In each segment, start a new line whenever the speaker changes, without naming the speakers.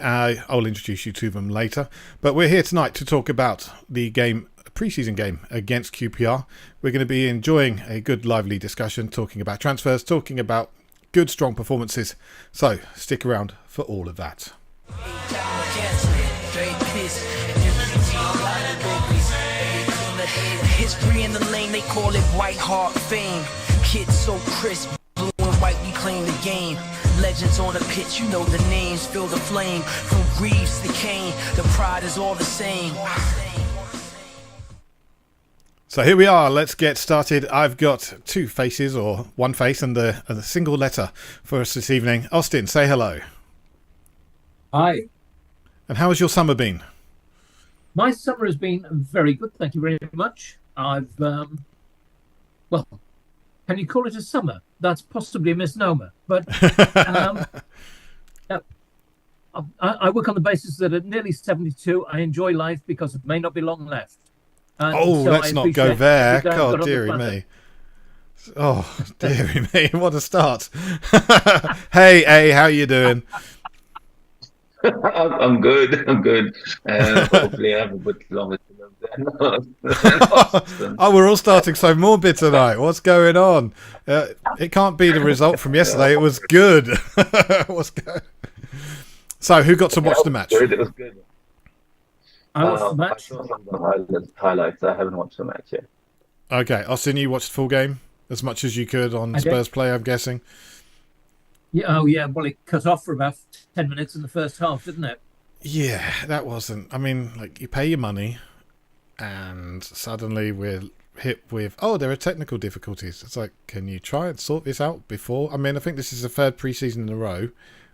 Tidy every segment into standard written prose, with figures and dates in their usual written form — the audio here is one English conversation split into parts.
I'll introduce you to them later. But we're here tonight to talk about the game, preseason game against QPR. We're going to be enjoying a good, lively discussion, talking about transfers, talking about good, strong performances. So stick around for all of that.
History in the lane, they call it White Hart fame. Kids so crisp, blue and white, we claim the game. Legends on the pitch, you know the names, feel the flame. From Greaves to Kane, the pride is all the same.
So here we are, let's get started. I've got two faces, or one face, and a single letter for us this evening. Austin, say hello.
Hi.
And how has your summer been?
My summer has been very good, thank you very much. I've, well, can you call it a summer? That's possibly a misnomer. But I work on the basis that at nearly 72, I enjoy life because it may not be long left. And so
let's not go there. God, dearie me. Oh, dearie me. What a start. Hey, how you doing?
I'm good. Hopefully, I have a bit longer to live than
Oh, we're all starting so morbid tonight. What's going on? It can't be the result from yesterday. It was good. What's good? So, who got to watch the match?
It was good.
I watched the match.
I saw some of the highlights. I haven't watched the match yet.
Okay, Austin, you watched the full game as much as you could on Spurs play, I'm guessing.
Yeah, well, it cut off for about 10 minutes in the first half, didn't it?
Yeah, that wasn't... I mean, like, you pay your money and suddenly we're hit with, there are technical difficulties. It's like, can you try and sort this out before? I mean, I think this is the third pre-season in a row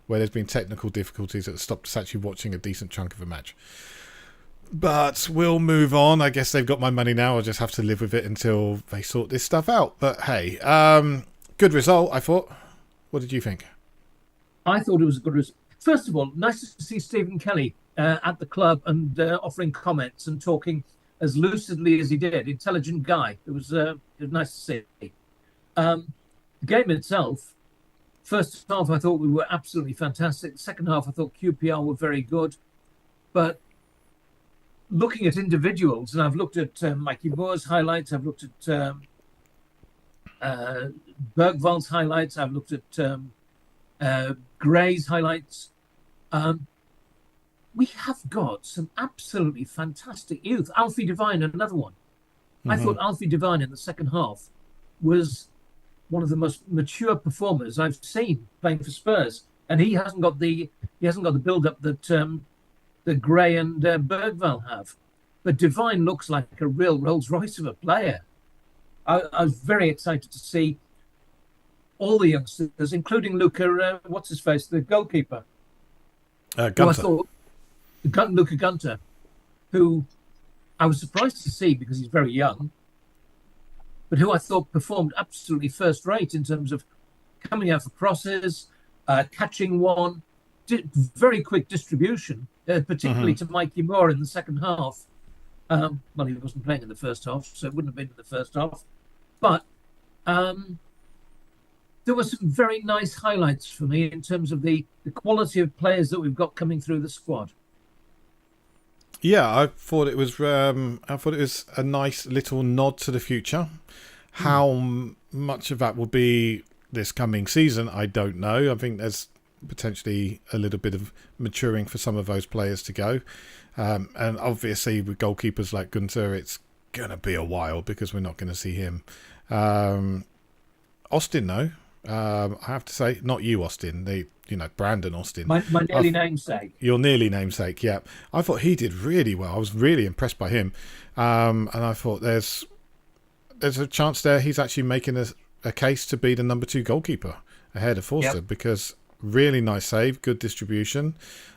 where there's been technical difficulties that stopped us actually watching a decent chunk of a match. But we'll move on. I guess they've got my money now. I'll just have to live with it until they sort this stuff out. But hey, good result, I thought. What did you think?
I thought it was a good result. First of all, nice to see Stephen Kelly at the club and offering comments and talking as lucidly as he did. Intelligent guy. It was nice to see. The game itself, first half I thought we were absolutely fantastic. Second half I thought QPR were very good. But looking at individuals, and I've looked at Mikey Moore's highlights, I've looked at Bergvall's highlights, I've looked at Gray's highlights. We have got some absolutely fantastic youth. Alfie Devine, another one. Mm-hmm. I thought Alfie Devine in the second half was one of the most mature performers I've seen playing for Spurs, and he hasn't got the build-up that Gray and Bergvall have. But Devine looks like a real Rolls Royce of a player. I was very excited to see all the youngsters, including Luca, what's-his-face, the goalkeeper.
Gunter.
Luca Gunter, who I was surprised to see because he's very young, but who I thought performed absolutely first-rate in terms of coming out for crosses, catching one, very quick distribution, particularly to Mikey Moore in the second half. Well, he wasn't playing in the first half, so it wouldn't have been in the first half. But there were some very nice highlights for me in terms of the quality of players that we've got coming through the squad.
Yeah, I thought it was a nice little nod to the future. How much of that will be this coming season, I don't know. I think there's potentially a little bit of maturing for some of those players to go. And obviously with goalkeepers like Gunter, it's going to be a while because we're not going to see him. Austin, though, I have to say, not you, Austin, Brandon Austin.
My nearly namesake.
Your nearly namesake, yeah. I thought he did really well. I was really impressed by him. And I thought there's a chance there he's actually making a case to be the number 2 goalkeeper ahead of Forster because really nice save, good distribution,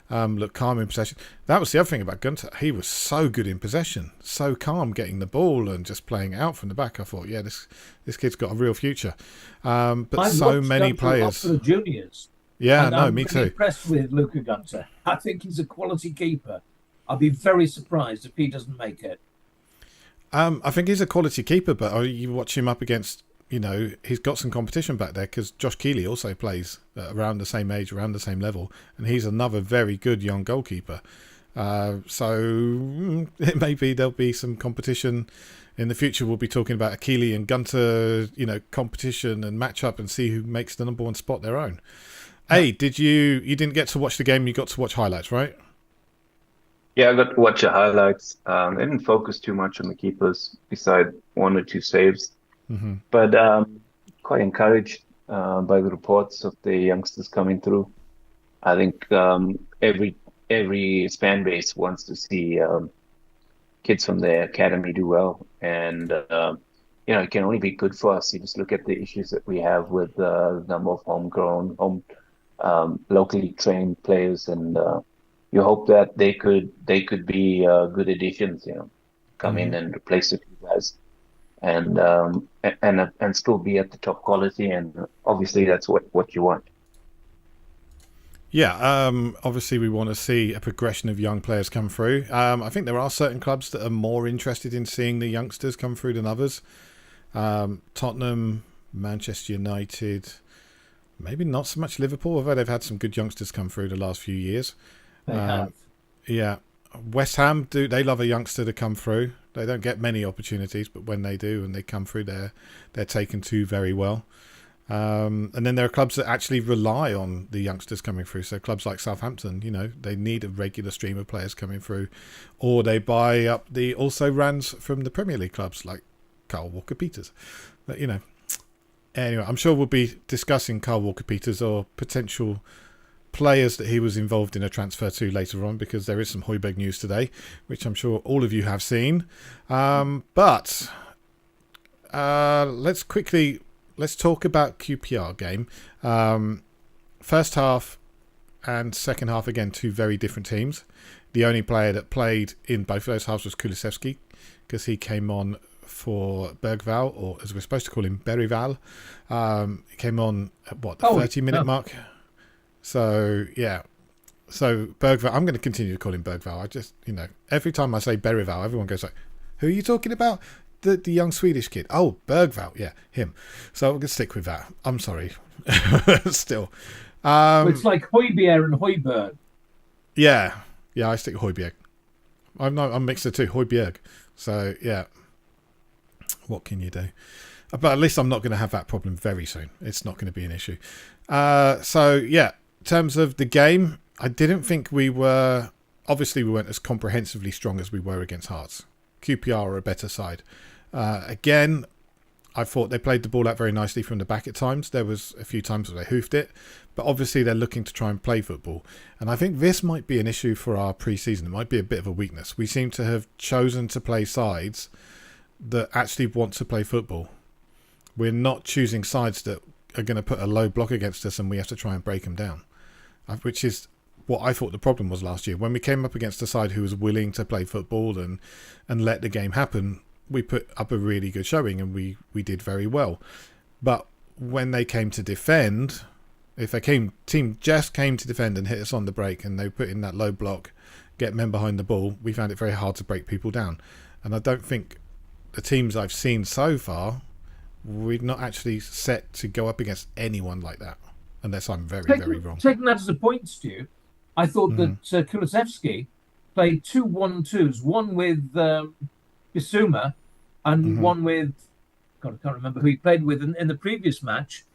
looked calm in possession. That was the other thing about Gunter. He was so good in possession, so calm getting the ball and just playing out from the back. I thought, yeah, this kid's got a real future. But
I've
so many players.
For the juniors.
Yeah,
and
no,
I'm
me
really
too.
Impressed with Luca Gunter. I think he's a quality keeper. I'll be very surprised if he doesn't make it.
I think he's a quality keeper, but you watch him up against he's got some competition back there because Josh Keeley also plays around the same age, around the same level, and he's another very good young goalkeeper. So it may be there'll be some competition in the future. We'll be talking about a Keeley and Gunter, competition and match-up and see who makes the number one spot their own. Hey, you didn't get to watch the game, you got to watch highlights, right?
Yeah, I got to watch the highlights. I didn't focus too much on the keepers, beside one or two saves.
Mm-hmm.
But quite encouraged by the reports of the youngsters coming through. I think every fan base wants to see kids from the academy do well, and it can only be good for us. You just look at the issues that we have with the number of locally trained players, and you hope that they could be good additions. Come in and replace a few guys, and still be at the top quality, and obviously that's what you want.
Yeah, obviously we want to see a progression of young players come through. I think there are certain clubs that are more interested in seeing the youngsters come through than others. Tottenham, Manchester United, maybe not so much Liverpool, although they've had some good youngsters come through the last few years.
They have.
Yeah. West Ham, they love a youngster to come through. They don't get many opportunities, but when they do and they come through, they're taken to very well. And then there are clubs that actually rely on the youngsters coming through. So clubs like Southampton, they need a regular stream of players coming through, or they buy up the also rans from the Premier League clubs like Carl Walker-Peters. But anyway, I'm sure we'll be discussing Carl Walker-Peters or potential players that he was involved in a transfer to later on, because there is some Højbjerg news today, which I'm sure all of you have seen. But let's talk about QPR game. First half and second half, again, two very different teams. The only player that played in both of those halves was Kulusevski, because he came on for Bergvall, or as we're supposed to call him, Bergvall. He came on at the 30-minute mark. So, yeah. So, Bergvall, I'm going to continue to call him Bergvall. I just, every time I say Bergvall, everyone goes like, who are you talking about? The young Swedish kid. Oh, Bergvall. Yeah, him. So I'm going to stick with that. I'm sorry. Still.
It's like Højbjerg and Højbjerg.
Yeah. Yeah, I stick with Højbjerg. I'm mixed the two. Højbjerg. So, yeah. What can you do? But at least I'm not going to have that problem very soon. It's not going to be an issue. So, yeah. In terms of the game, I didn't think we weren't as comprehensively strong as we were against Hearts. QPR are a better side. Again, I thought they played the ball out very nicely from the back at times. There was a few times where they hoofed it, but obviously they're looking to try and play football. And I think this might be an issue for our pre-season. It might be a bit of a weakness. We seem to have chosen to play sides that actually want to play football. We're not choosing sides that are going to put a low block against us and we have to try and break them down, which is what I thought the problem was last year. When we came up against a side who was willing to play football and let the game happen, we put up a really good showing and we did very well. But when they came to defend, if a team just came to defend and hit us on the break and they put in that low block, get men behind the ball, we found it very hard to break people down. And I don't think the teams I've seen so far, we're not actually set to go up against anyone like that, unless I'm very wrong.
Taking that as a point, Stu, I thought that Kulusevski played 2 1-2s, one with Bissouma and one with, God, I can't remember who he played with in the previous match.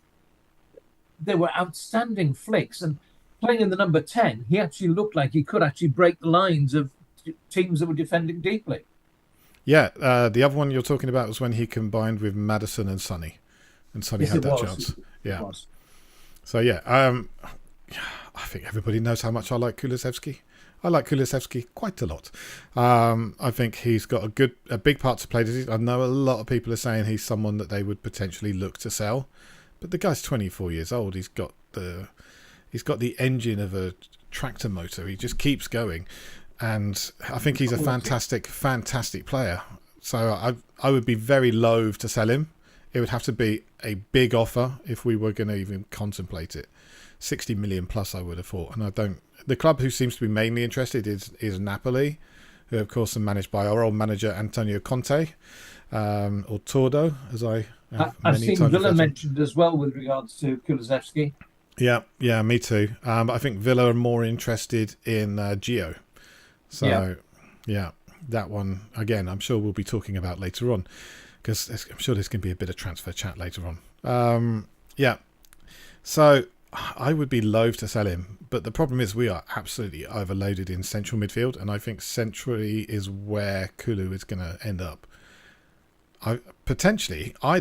They were outstanding flicks, and playing in the number 10, he actually looked like he could actually break the lines of teams that were defending deeply.
Yeah, the other one you're talking about was when he combined with Maddison and Sonny. And Sonny had that chance. Yeah. So, yeah, I think everybody knows how much I like Kulusevski. I like Kulusevski quite a lot. I think he's got a big part to play. I know a lot of people are saying he's someone that they would potentially look to sell. But the guy's 24 years old. He's got the engine of a tractor motor. He just keeps going. And I think he's a fantastic player. So I would be very loath to sell him. It would have to be a big offer if we were going to even contemplate it. 60 million plus, I would have thought. And I don't. The club who seems to be mainly interested is Napoli, who of course are managed by our old manager Antonio Conte, or Tordo, as
I've
many
seen
times
Villa
referred to him.
mentioned as well with regards to Kulusevski.
Yeah, me too. But I think Villa are more interested in Gio. So, yeah, that one, again, I'm sure we'll be talking about later on, because I'm sure there's going to be a bit of transfer chat later on. Yeah, so I would be loath to sell him, but the problem is we are absolutely overloaded in central midfield, and I think centrally is where Kulu is going to end up. I'd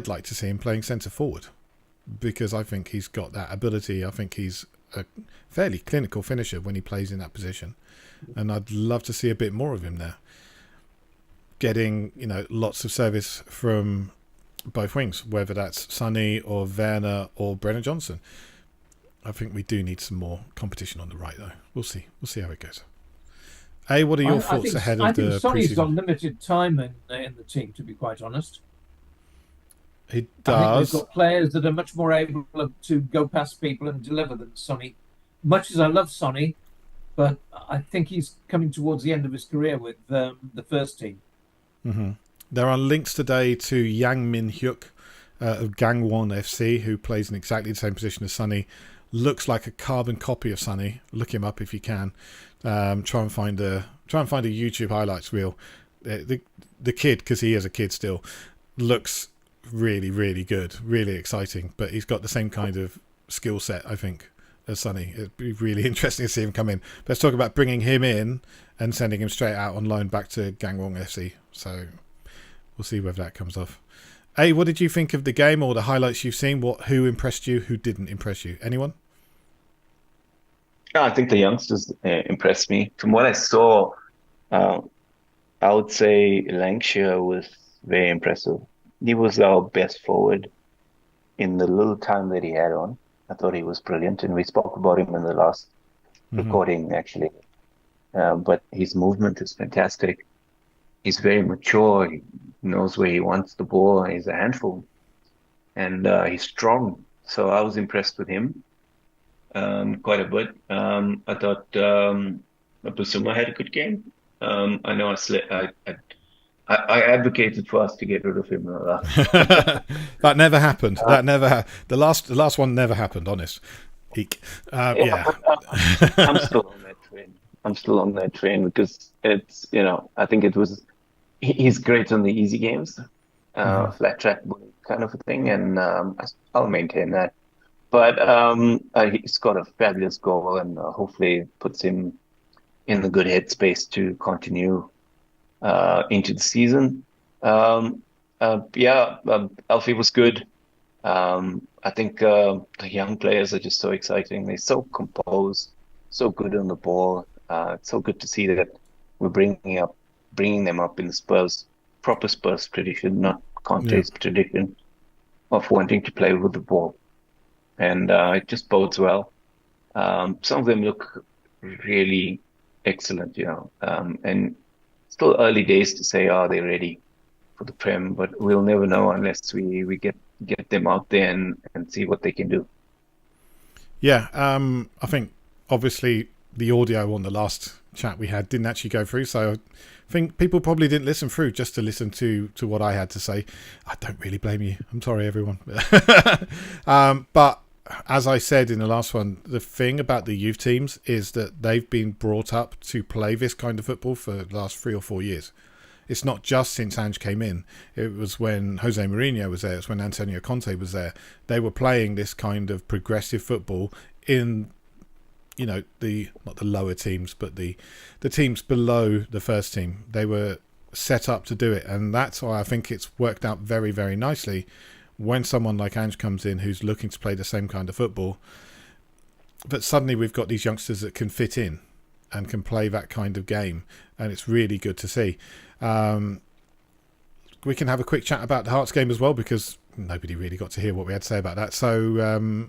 like to see him playing centre forward, because I think he's got that ability. I think he's a fairly clinical finisher when he plays in that position, and I'd love to see a bit more of him there, getting lots of service from both wings, whether that's Sonny or Werner or Brennan Johnson. I think we do need some more competition on the right, though. We'll see how it goes. What are your thoughts ahead of the
I think Sonny's got
preseason?
limited time in the team, to be quite honest.
He
I think
does.
they've got players that are much more able to go past people and deliver than Sonny. Much as I love Sonny, but I think he's coming towards the end of his career with the first team.
Mm-hmm. There are links today to Yang Min Hyuk of Gangwon FC, who plays in exactly the same position as Sonny. Looks like a carbon copy of Sonny. Look him up if you can. Try and find a YouTube highlights reel. The kid, because he is a kid still, looks really, really good, really exciting. But he's got the same kind of skill set, I think, as Sonny. It'd be really interesting to see him come in. But let's talk about bringing him in and sending him straight out on loan back to Gangwon FC. So we'll see whether that comes off. What did you think of the game or the highlights you've seen? Who impressed you? Who didn't impress you? Anyone?
I think the youngsters impressed me. From what I saw, uh, I would say Lancashire was very impressive. He was our best forward in the little time that he had on. I thought he was brilliant, and we spoke about him in the last recording, actually. But his movement is fantastic. He's very mature. He knows where he wants the ball. He's a handful, and he's strong. So I was impressed with him quite a bit. I thought Basuma had a good game. I know I advocated for us to get rid of him.
That never happened. The last one never happened. Honest. Eek. Yeah.
I'm still on that train. I'm still on that train because it's I think he's great on the easy games, flat track kind of a thing, and I'll maintain that. But he's got a fabulous goal, and hopefully puts him in the good headspace to continue into the season. Alfie was good. I think the young players are just so exciting. They're so composed, so good on the ball. It's so good to see that we're bringing them up in the proper Spurs tradition, not Conte's tradition of wanting to play with the ball. And it just bodes well. Some of them look really excellent, and still early days to say, are they ready for the Prem? But we'll never know unless we get them out there and see what they can do.
Yeah, I think obviously the audio on the last chat we had didn't actually go through, so I think people probably didn't listen through just to listen to what I had to say. I don't really blame you. I'm sorry, everyone. But as I said in the last one, the thing about the youth teams is that they've been brought up to play this kind of football for the last 3 or 4 years. It's not just since Ange came in. It was when Jose Mourinho was there. It's when Antonio Conte was there. They were playing this kind of progressive football in, not the lower teams, but the teams below the first team. They were set up to do it, and that's why I think it's worked out very, very nicely when someone like Ange comes in who's looking to play the same kind of football. But suddenly we've got these youngsters that can fit in and can play that kind of game, and it's really good to see. We can have a quick chat about the Hearts game as well, because nobody really got to hear what we had to say about that. So,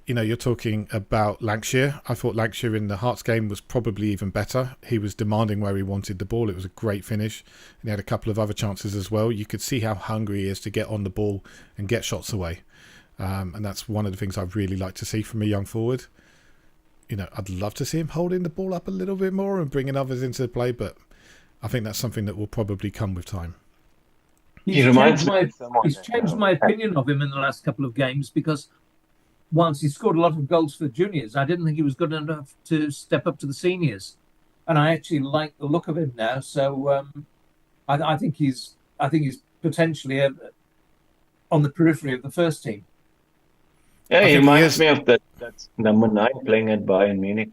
you're talking about Lancashire. I thought Lancashire in the Hearts game was probably even better. He was demanding where he wanted the ball. It was a great finish. And he had a couple of other chances as well. You could see how hungry he is to get on the ball and get shots away. And that's one of the things I'd really like to see from a young forward. I'd love to see him holding the ball up a little bit more and bringing others into play, but I think that's something that will probably come with time.
He
He's
reminds
changed
me
my
of someone
he's changed my opinion of him in the last couple of games because whilst he scored a lot of goals for the juniors, I didn't think he was good enough to step up to the seniors, and I actually like the look of him now. So I think he's potentially on the periphery of the first team.
Yeah,
I
he
think he
reminds
is.
me of that's number 9 playing at Bayern Munich.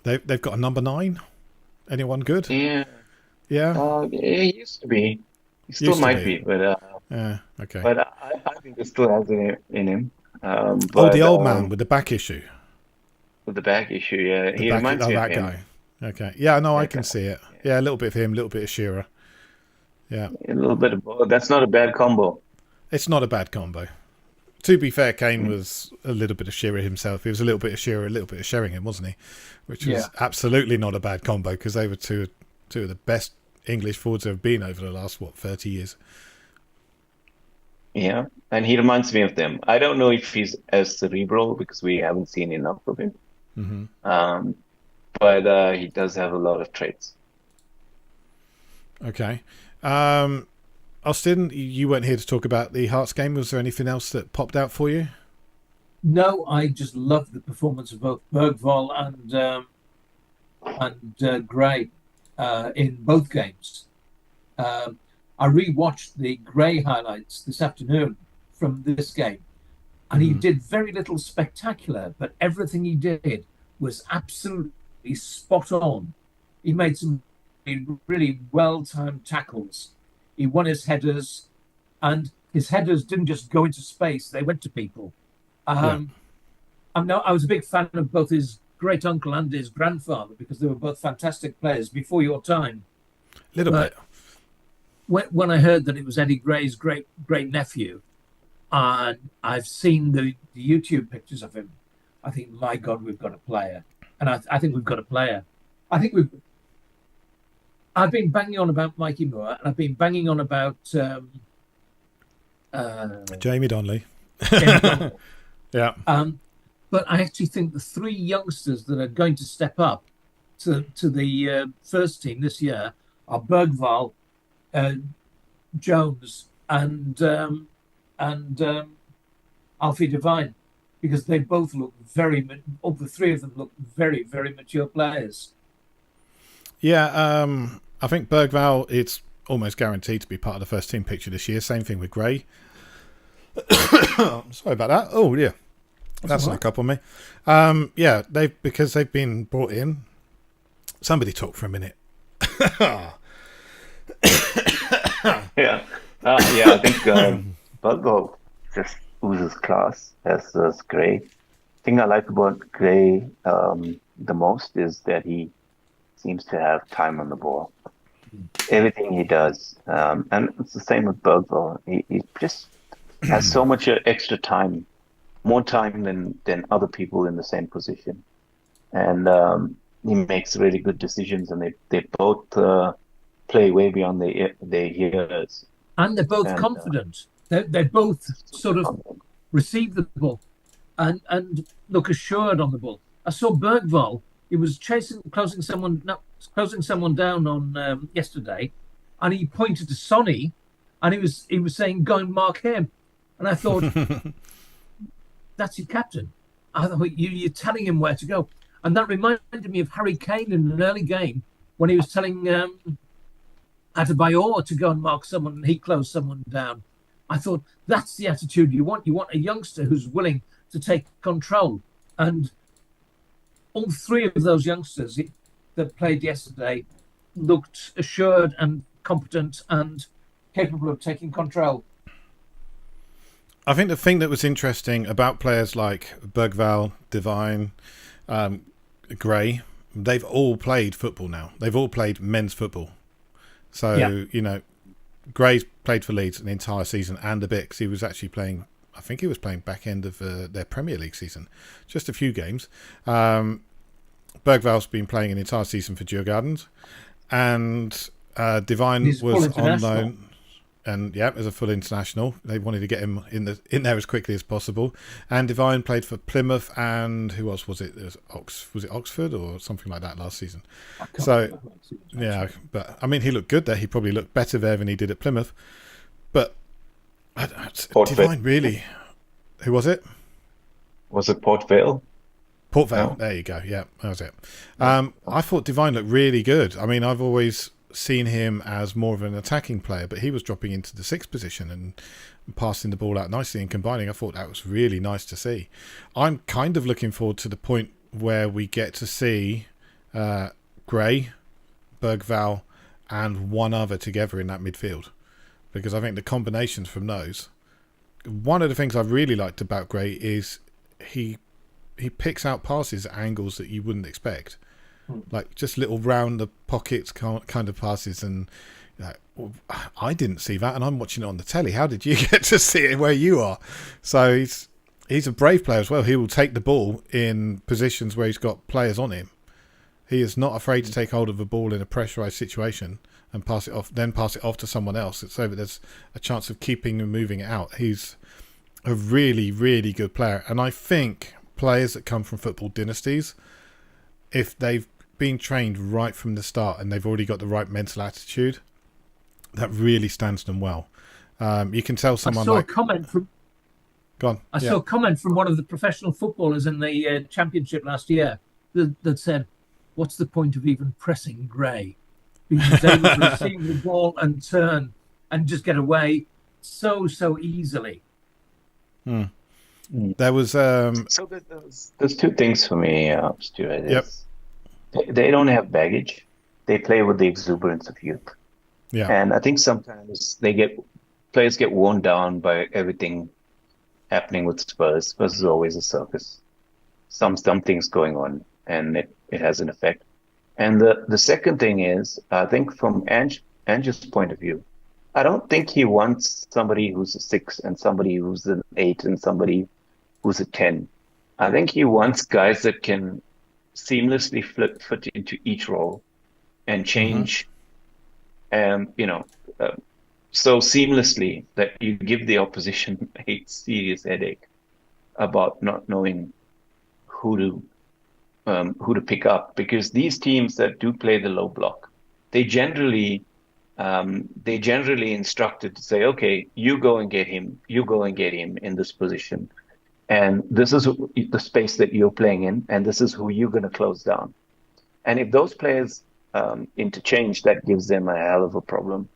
They've got a number 9. Anyone good?
Yeah,
Yeah,
he used to be. He still
used to
might
be.
be, but
Yeah, okay.
but I think he still has it in him.
Oh, the
But
old man with the back issue.
with the back issue, yeah,
The
he
back.
reminds
Oh,
me of
that
him.
guy. Okay. Yeah, no, I
That
can
guy.
see it.
Yeah.
Yeah, a little bit of him, a little bit of Shearer. Yeah,
A little bit of both. That's not a bad combo.
it's not a bad combo. To be fair, Kane
Mm.
was a little bit of Shearer himself. He was a little bit of Shearer, a little bit of Sheringham, wasn't he? Which
Yeah.
was absolutely not a bad combo because they were two of the best English forwards there have been over the last 30 years.
Yeah, and he reminds me of them. I don't know if he's as cerebral because we haven't seen enough of him.
Hmm.
Um, but he does have a lot of traits.
Okay. Austin, you weren't here to talk about the Hearts game. Was there anything else that popped out for you?
No, I just love the performance of both Bergvall and Gray in both games. I rewatched the Gray highlights this afternoon from this game, and he did very little spectacular, but everything he did was absolutely spot on. He made some really well-timed tackles. He won his headers, and his headers didn't just go into space; they went to people.
Yeah,
I was a big fan of both his great uncle and his grandfather because they were both fantastic players before your time.
a little
But
bit.
when I heard that it was Eddie Gray's great nephew, and I've seen the YouTube pictures of him, I think, my God, we've got a player, and I think we've got a player. I think we've. I've been banging on about Mikey Moore, and I've been banging on about
Jamie Donnelly.
Jamie Donald.
Yeah.
But I actually think the 3 youngsters that are going to step up to the first team this year are Bergvall, Jones, and Alfie Devine, because they both look all the 3 of them look very, very mature players.
Yeah, I think Bergvall, it's almost guaranteed to be part of the first team picture this year. Same thing with Gray. Sorry about that. Oh, yeah. That's not a couple on me. Yeah, because they've been brought in. Somebody talk for a minute.
Yeah, yeah. I think Bugbo just oozes class, as does Gray. The thing I like about Gray the most is that he seems to have time on the ball. Everything he does, and it's the same with Bugbo. He just has so much extra time, more time than other people in the same position, and he makes really good decisions. And they both play way beyond their years.
And they're both
And
confident. They both sort of receive the ball and look assured on the ball. I saw Bergvall. He was closing someone down on yesterday, and he pointed to Sonny, and he was saying, "Go and mark him." And I thought, that's your captain. I thought you're telling him where to go, and that reminded me of Harry Kane in an early game when he was telling Adebayor to go and mark someone, and he closed someone down. I thought that's the attitude you want. You want a youngster who's willing to take control, and all 3 of those youngsters that played yesterday looked assured and competent and capable of taking control.
I think the thing that was interesting about players like Bergvall, Devine, Gray, they've all played football now. They've all played men's football. So, Gray's played for Leeds an entire season and a bit because he was actually playing, I think he was playing back end of their Premier League season. Just a few games. Bergvall's been playing an entire season for Djurgårdens. And Devine was on loan. And yeah, as a full international, they wanted to get him in there as quickly as possible. And Divine played for Plymouth, and who else was it? Was it Oxford or something like that last season? So yeah, but I mean, he looked good there. He probably looked better there than he did at Plymouth. But Divine really, who was it?
Was it Port Vale?
Port Vale. There you go. Yeah, that was it. I thought Divine looked really good. I mean, I've always seen him as more of an attacking player, but he was dropping into the sixth position and passing the ball out nicely and combining. I thought that was really nice to see. I'm kind of looking forward to the point where we get to see Gray, Bergval, and one other together in that midfield, because I think the combinations from those. One of the things I really liked about Gray is he picks out passes at angles that you wouldn't expect. Like just little round the pockets kind of passes, and I didn't see that, and I'm watching it on the telly. How did you get to see it where you are? So he's a brave player as well. He will take the ball in positions where he's got players on him. He is not afraid to take hold of the ball in a pressurised situation and pass it off to someone else, so that there's a chance of keeping and moving it out. He's a really, really good player, and I think players that come from football dynasties, if they've been trained right from the start and they've already got the right mental attitude, that really stands them well. You can tell someone
I saw a comment from one of the professional footballers in the championship last year that said, "What's the point of even pressing Gray? Because he's able to receive the ball and turn and just get away so easily."
There was
so there's two things for me, Stuart.
Yep.
They don't have baggage. They play with the exuberance of youth.
Yeah.
And I think sometimes players get worn down by everything happening with Spurs. Spurs is always a circus. Something's going on, and it has an effect. And the second thing is, I think from Ange's point of view, I don't think he wants somebody who's a 6 and somebody who's an 8 and somebody who's a 10. I think he wants guys that can seamlessly fit into each role and change, so seamlessly that you give the opposition a serious headache about not knowing who to pick up, because these teams that do play the low block, they generally instructed to say, okay, you go and get him in this position. And this is the space that you're playing in, and this is who you're going to close down. And if those players interchange, that gives them a hell of a problem.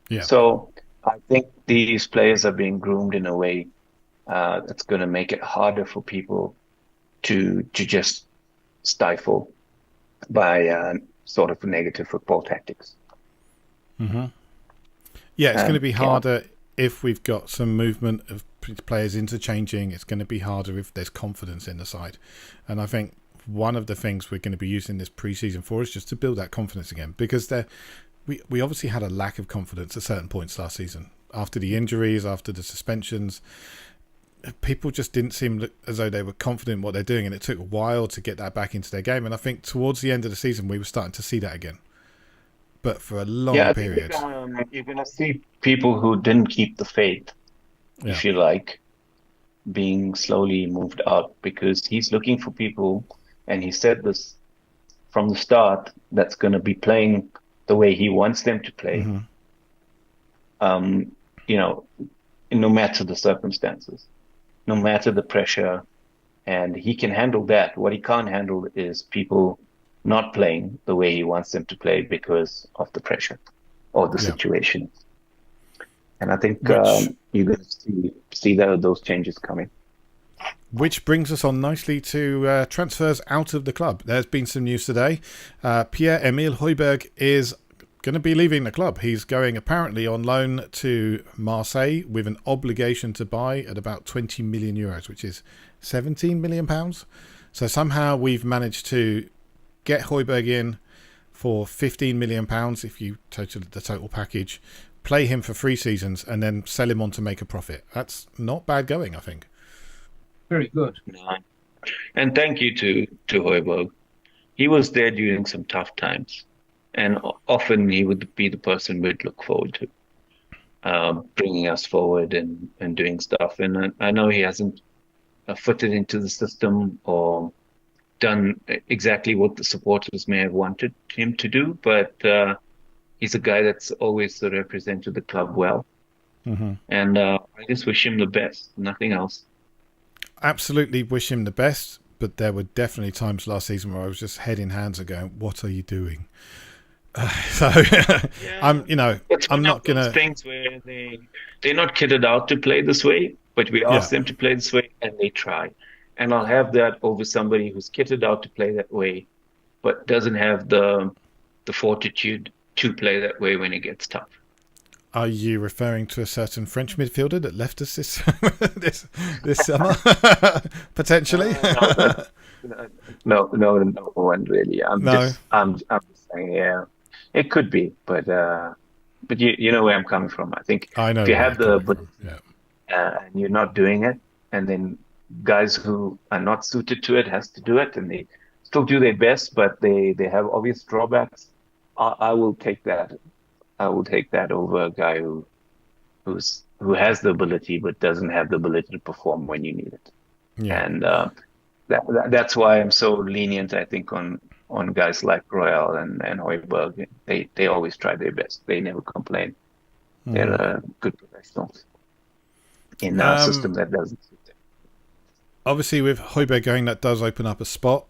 Yeah.
So I think these players are being groomed in a way that's going to make it harder for people to just stifle by sort of negative football tactics.
Mm-hmm. Yeah, it's going to be harder if we've got some movement of players interchanging. It's going to be harder if there's confidence in the side. And I think one of the things we're going to be using this pre-season for is just to build that confidence again, because we obviously had a lack of confidence at certain points last season. After the injuries, after the suspensions, people just didn't seem as though they were confident in what they're doing, and it took a while to get that back into their game. And I think towards the end of the season, we were starting to see that again. But for a long period.
You're going to see people who didn't keep the faith, if you like, being slowly moved out, because he's looking for people, and he said this from the start, that's going to be playing the way he wants them to play. No matter the circumstances, no matter the pressure, and he can handle that. What he can't handle is people not playing the way he wants them to play because of the pressure or the situation. And I think you're going to see those changes coming.
Which brings us on nicely to transfers out of the club. There's been some news today. Pierre-Emile Højbjerg is going to be leaving the club. He's going apparently on loan to Marseille with an obligation to buy at about 20 million euros, which is 17 million pounds. So somehow we've managed to get Højbjerg in for 15 million pounds if you total the total package, play him for 3 seasons, and then sell him on to make a profit. That's not bad going, I think.
Very good.
And thank you to Højbjerg. He was there during some tough times, and often he would be the person we'd look forward to. bringing us forward and doing stuff. And I know he hasn't fitted into the system or done exactly what the supporters may have wanted him to do, but he's a guy that's always represented the club well. And I just wish him the best, nothing else.
Absolutely wish him the best, but there were definitely times last season where I was just head in hands and going, "What are you doing?" So
Yeah. It's
I'm
one of
not
those
gonna.
things where they're not kitted out to play this way, but we
Yeah,
ask them to play this way and they try. And I'll have that over somebody who's kitted out to play that way, but doesn't have the fortitude to play that way when it gets tough.
are you referring to a certain French midfielder that left us this this summer potentially?
No, no one really.
No.
I'm just saying, yeah, it could be, but you know where I'm coming from. I think
I
if
know
you
where
have
you're
the
coming
ability
from. Yeah.
and you're not doing it, and then guys who are not suited to it has to do it, and they still do their best, but they have obvious drawbacks. I will take that. I will take that over a guy who has the ability but doesn't have the ability to perform when you need it.
Yeah.
And that's why I'm so lenient, I think, on guys like Royal and Hoiberg. They always try their best. They never complain. They're good professionals in a system that doesn't suit them.
Obviously, with Højbjerg going, that does open up a spot.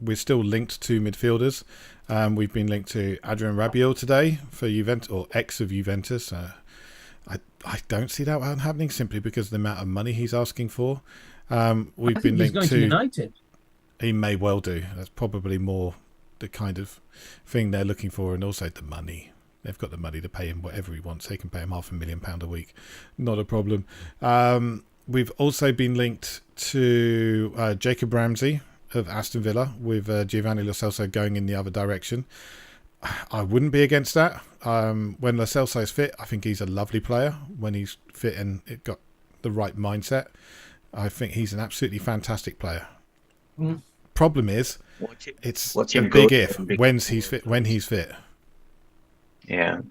We're still linked to midfielders. We've been linked to Adrian Rabiot today for Juventus, or ex of Juventus. I don't see that one happening simply because of the amount of money he's asking for. We've
I
been
think he's
linked
going to United.
He may well do. That's probably more the kind of thing they're looking for, and also the money. They've got the money to pay him whatever he wants. They can pay him £500,000 a week. Not a problem. We've also been linked to Jacob Ramsey of Aston Villa, with Giovanni Lo Celso going in the other direction. I wouldn't be against that. When Lo Celso is fit, I think he's a lovely player. When he's fit and it got the right mindset, I think he's an absolutely fantastic player. Problem is, it's
Watch
a
him
big
go
if.
and be-
When's he's fit? When he's fit.
Yeah,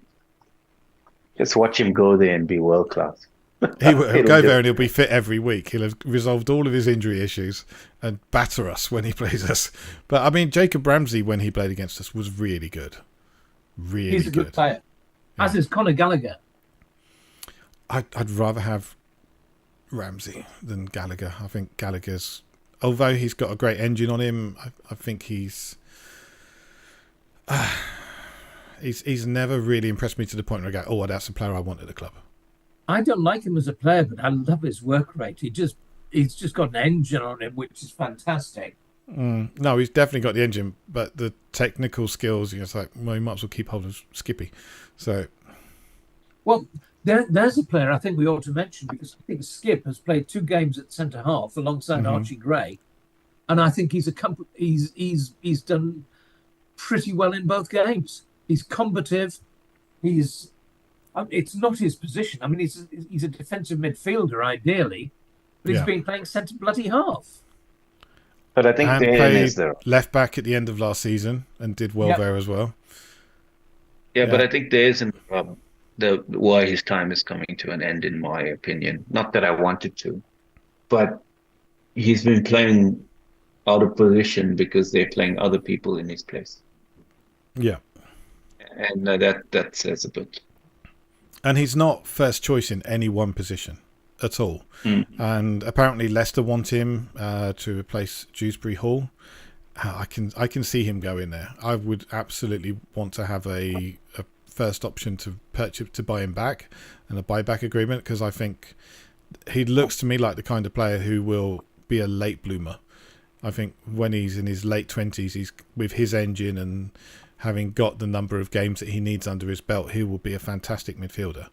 just watch him go there and be world class.
He'll
It'll
go
do.
there and he'll be fit every week. He'll have resolved all of his injury issues and batter us when he plays us. But I mean, Jacob Ramsey, when he played against us, was really good. Really
He's a good player, as is Conor Gallagher.
I'd rather have Ramsey than Gallagher. I think Gallagher's, although he's got a great engine on him, I think he's never really impressed me to the point where I go, oh, that's the player I want at the club.
I don't like him as a player, but I love his work rate. He's just got an engine on him, which is fantastic.
No, he's definitely got the engine, but the technical skills, it's like, well, you might as well keep hold of Skippy. So,
Well, there's a player I think we ought to mention, because I think Skip has played 2 games at centre half alongside Archie Gray, and I think he's done pretty well in both games. He's combative. It's not his position. I mean, he's a defensive midfielder ideally, but he's been playing centre bloody half.
But I think
and
there
played
is there.
left back at the end of last season and did well there as well.
Yeah, but I think there is the why his time is coming to an end, in my opinion. Not that I wanted to, but he's been playing out of position because they're playing other people in his place,
Yeah.
and that says a bit.
And he's not first choice in any one position at all. And apparently Leicester want him to replace Dewsbury Hall. I can see him go in there. I would absolutely want to have a first option to purchase, to buy him back, and a buyback agreement, because I think he looks to me like the kind of player who will be a late bloomer. I think when he's in his late 20s, he's with his engine and having got the number of games that he needs under his belt, he will be a fantastic midfielder.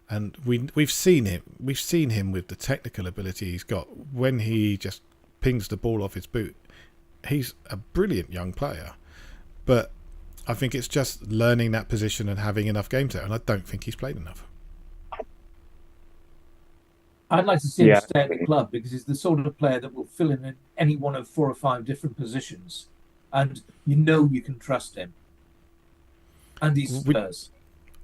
And we've seen him with the technical ability he's got. When he just pings the ball off his boot, he's a brilliant young player. But I think it's just learning that position and having enough games there, and I don't think he's played enough.
I'd like to see him stay at the club, because he's the sort of player that will fill in any one of 4 or 5 different positions, and you can trust him. And he's Spurs.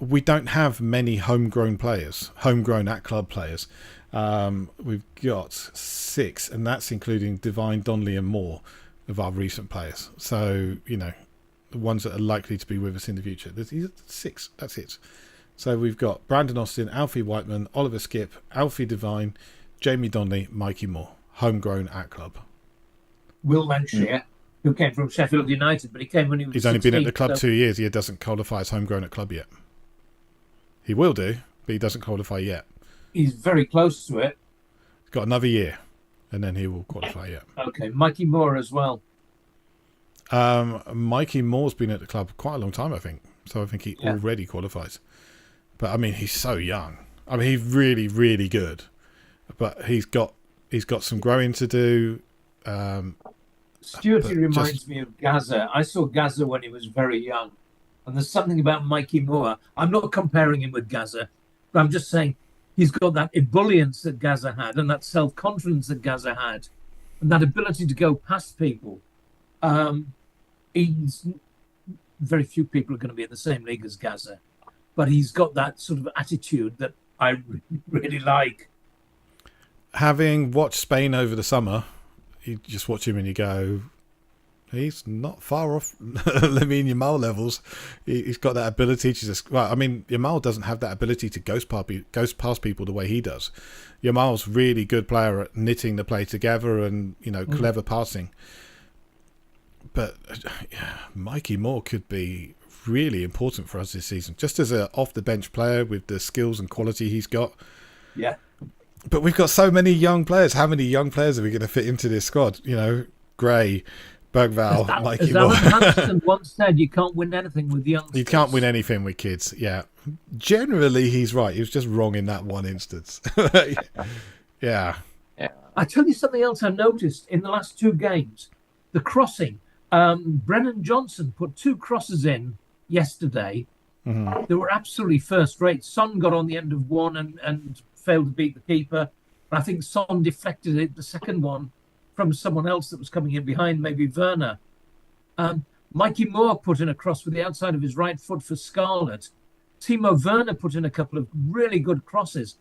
we don't have many homegrown players, homegrown at club players. We've got 6, and that's including Divine, Donnelly, and Moore of our recent players. So, the ones that are likely to be with us in the future. There's 6, that's it. So we've got Brandon Austin, Alfie Whiteman, Oliver Skipp, Alfie Devine, Jamie Donnelly, Mikey Moore, homegrown at club.
Will Lancashire, who came from Sheffield United, but he came when he was
He's only
16,
been at the club
so
2 years. He doesn't qualify as homegrown at club yet. He will do, but he doesn't qualify yet.
he's very close to it.
He's got another year, and then he will qualify yet.
Okay, Mikey Moore as well.
Mikey Moore's been at the club quite a long time, I think. So I think he already qualifies. But I mean, he's so young. I mean, he's really, really good. But he's got some growing to do.
Stuart reminds me of Gaza. I saw Gaza when he was very young. And there's something about Mikey Moore. I'm not comparing him with Gaza, but I'm just saying he's got that ebullience that Gaza had and that self-confidence that Gaza had and that ability to go past people. Very few people are going to be in the same league as Gaza, but he's got that sort of attitude that I really like.
Having watched Spain over the summer, you just watch him and you go, he's not far off Lamine Yamal levels. He's got that ability to just... Well, I mean, Yamal doesn't have that ability to ghost past people the way he does. Yamal's really good player at knitting the play together and, clever passing. But Mikey Moore could be really important for us this season, just as an off-the-bench player with the skills and quality he's got.
Yeah.
But we've got so many young players. How many young players are we going to fit into this squad? Gray, Bergvall, Mikey Moore.
As Alan Hansen once said, you can't win anything with youngsters.
You can't win anything with kids, yeah. Generally, he's right. He was just wrong in that one instance. Yeah.
I tell you something else I noticed in the last 2 games. The crossing. Brennan Johnson put 2 crosses in yesterday.
Mm-hmm.
They were absolutely first rate. Son got on the end of one and failed to beat the keeper. I think Son deflected it, the second one, from someone else that was coming in behind, maybe Werner. Mikey Moore put in a cross with the outside of his right foot for Scarlett. Timo Werner put in a couple of really good crosses.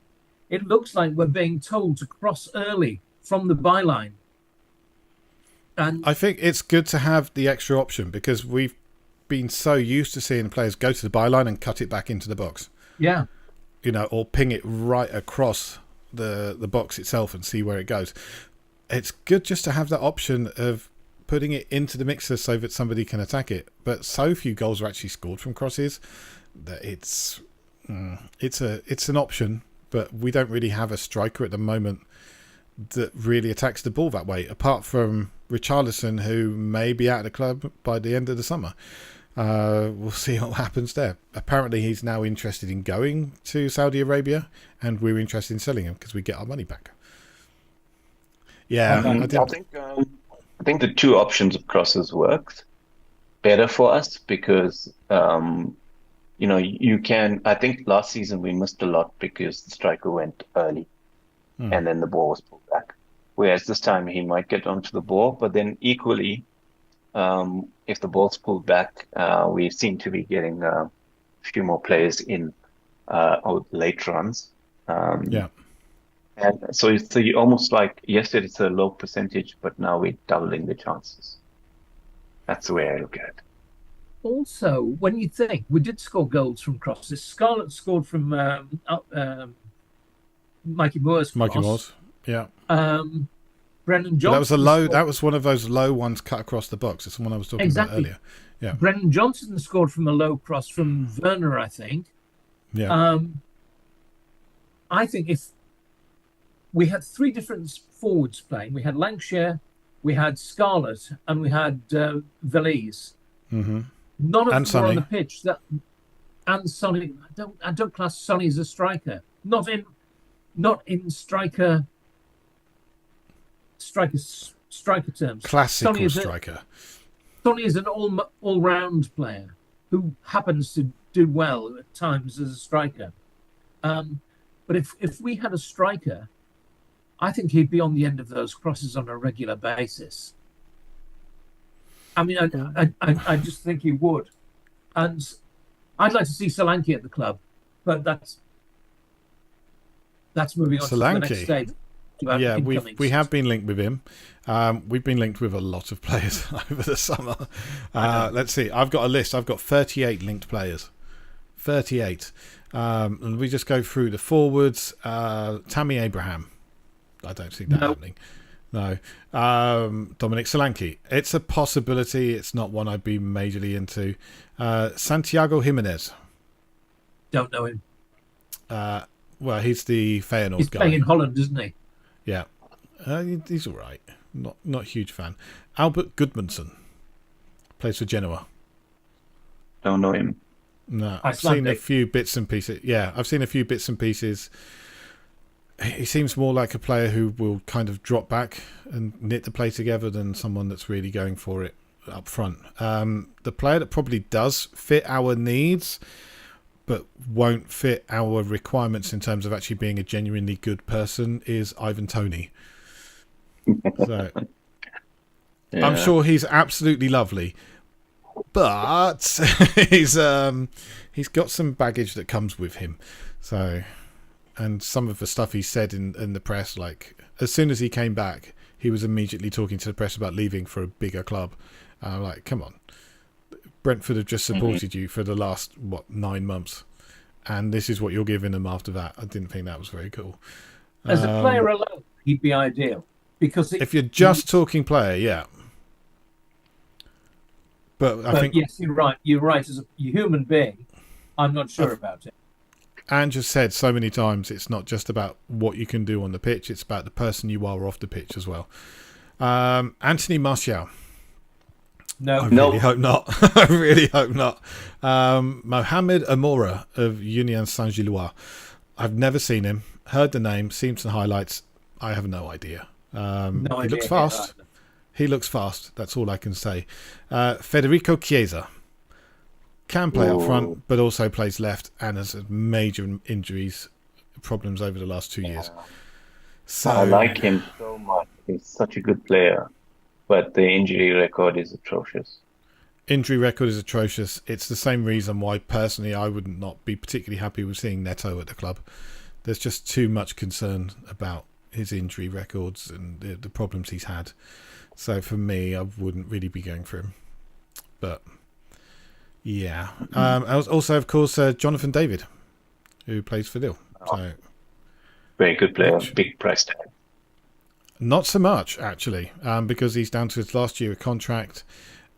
It looks like we're being told to cross early from the byline. And
I think it's good to have the extra option because we've been so used to seeing the players go to the byline and cut it back into the box.
Yeah.
Or ping it right across the box itself and see where it goes. It's good just to have that option of putting it into the mixer so that somebody can attack it. But so few goals are actually scored from crosses that it's an option, but we don't really have a striker at the moment that really attacks the ball that way, apart from Richarlison, who may be out of the club by the end of the summer. We'll see what happens there. Apparently he's now interested in going to Saudi Arabia, and we're interested in selling him because we get our money back. Yeah,
I think the 2 options of crosses worked better for us because you can. I think last season we missed a lot because the striker went early and then the ball was pulled back. Whereas this time he might get onto the ball, but then equally, if the ball's pulled back, we seem to be getting a few more players in late runs. And so you almost like, yes, it's a low percentage, but now we're doubling the chances. That's the way I look at it.
Also, when you think we did score goals from crosses, Scarlett scored from Mikey Moore's cross.
Mikey Moore's, yeah.
Brennan Johnson.
That was a low. That was one of those low ones cut across the box. It's the one I was talking about earlier. Yeah.
Brennan Johnson scored from a low cross from Werner, I think.
Yeah.
I think if we had 3 different forwards playing, we had Lancashire, we had Scarlett, and we had Veliz.
Mm-hmm.
None of them were on the
Sonny.
pitch. And Sonny, I don't class Sonny as a striker. Not in striker terms.
Classical striker.
Sonny is an all-round player who happens to do well at times as a striker. But if we had a striker, I think he'd be on the end of those crosses on a regular basis. I mean, I just think he would. And I'd like to see Solanke at the club, but that's moving on to the next
Solanke.
stage.
Yeah, we
Incomings.
have been linked with him. We've been linked with a lot of players over the summer. Let's see. I've got a list. I've got 38 linked players. 38. And we just go through the forwards. Tammy Abraham. I don't see that happening. No. Dominic Solanke. It's a possibility. It's not one I'd be majorly into. Santiago Jimenez.
Don't know him.
Well, he's the Feyenoord
He's
guy.
playing in Holland, isn't he?
Yeah. He's all right. Not a huge fan. Albert Gudmundsson. Plays for Genoa.
Don't know him.
No, I've seen a few bits and pieces. Yeah, I've seen a few bits and pieces. He seems more like a player who will kind of drop back and knit the play together than someone that's really going for it up front. The player that probably does fit our needs but won't fit our requirements in terms of actually being a genuinely good person is Ivan Toney. So
Yeah.
I'm sure he's absolutely lovely, but he's got some baggage that comes with him. So, and some of the stuff he said in the press, like as soon as he came back, he was immediately talking to the press about leaving for a bigger club. And I'm like, come on, Brentford have just supported you for the last 9 months, and this is what you're giving them after that. I didn't think that was very cool.
As a player alone, he'd be ideal because
if you're just talking player, yeah. But I think
yes, you're right. You're right. As a human being, I'm not sure about it.
Ange has said so many times it's not just about what you can do on the pitch, it's about the person you are off the pitch as well. Anthony Martial.
No.
I really hope not. I really hope not. Mohamed Amora of Union Saint-Gilloise. I've never seen him. Heard the name, seen some highlights. I have no idea. He looks fast. He looks fast. That's all I can say. Federico Chiesa. Can play up front, but also plays left and has major injuries problems over the last 2 years. So
I like him so much. He's such a good player, but the injury record is atrocious.
Injury record is atrocious. It's the same reason why, personally, I would not be particularly happy with seeing Neto at the club. There's just too much concern about his injury records and the problems he's had. So for me, I wouldn't really be going for him. But yeah. Also, of course, Jonathan David, who plays for Lille. So
Very good player, big price tag.
not so much, actually, because he's down to his last year of contract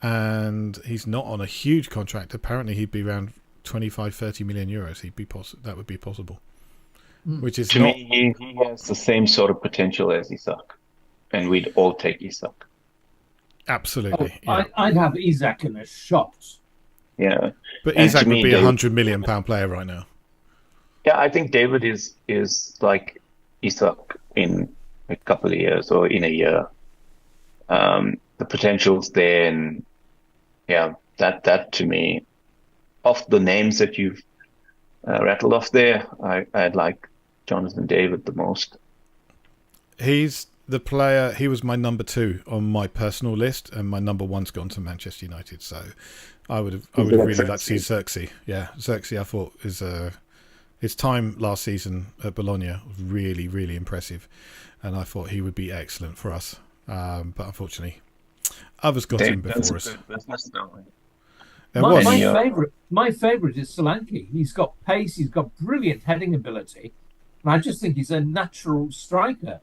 and he's not on a huge contract. Apparently, he'd be around 25, 30 million euros. That would be possible. Which is
To me, he has the same sort of potential as Isak, and we'd all take Isak.
Absolutely. Yeah.
I'd have Isak in a shot.
Yeah,
But
and
Isak
to
would
me,
be a
David-
£100 million player right now.
Yeah, I think David is like Isak in a couple of years or in a year. The potential's there, and yeah, that to me, of the names that you've rattled off there, I'd like Jonathan David the most.
He's the player. He was my number 2 on my personal list, and my number 1's gone to Manchester United. So I would really like to see Xerxes. Yeah, Xerxes. I thought his time last season at Bologna was really, really impressive, and I thought he would be excellent for us. But unfortunately, others got him before us.
My favourite is Solanke. He's got pace. He's got brilliant heading ability, and I just think he's a natural striker.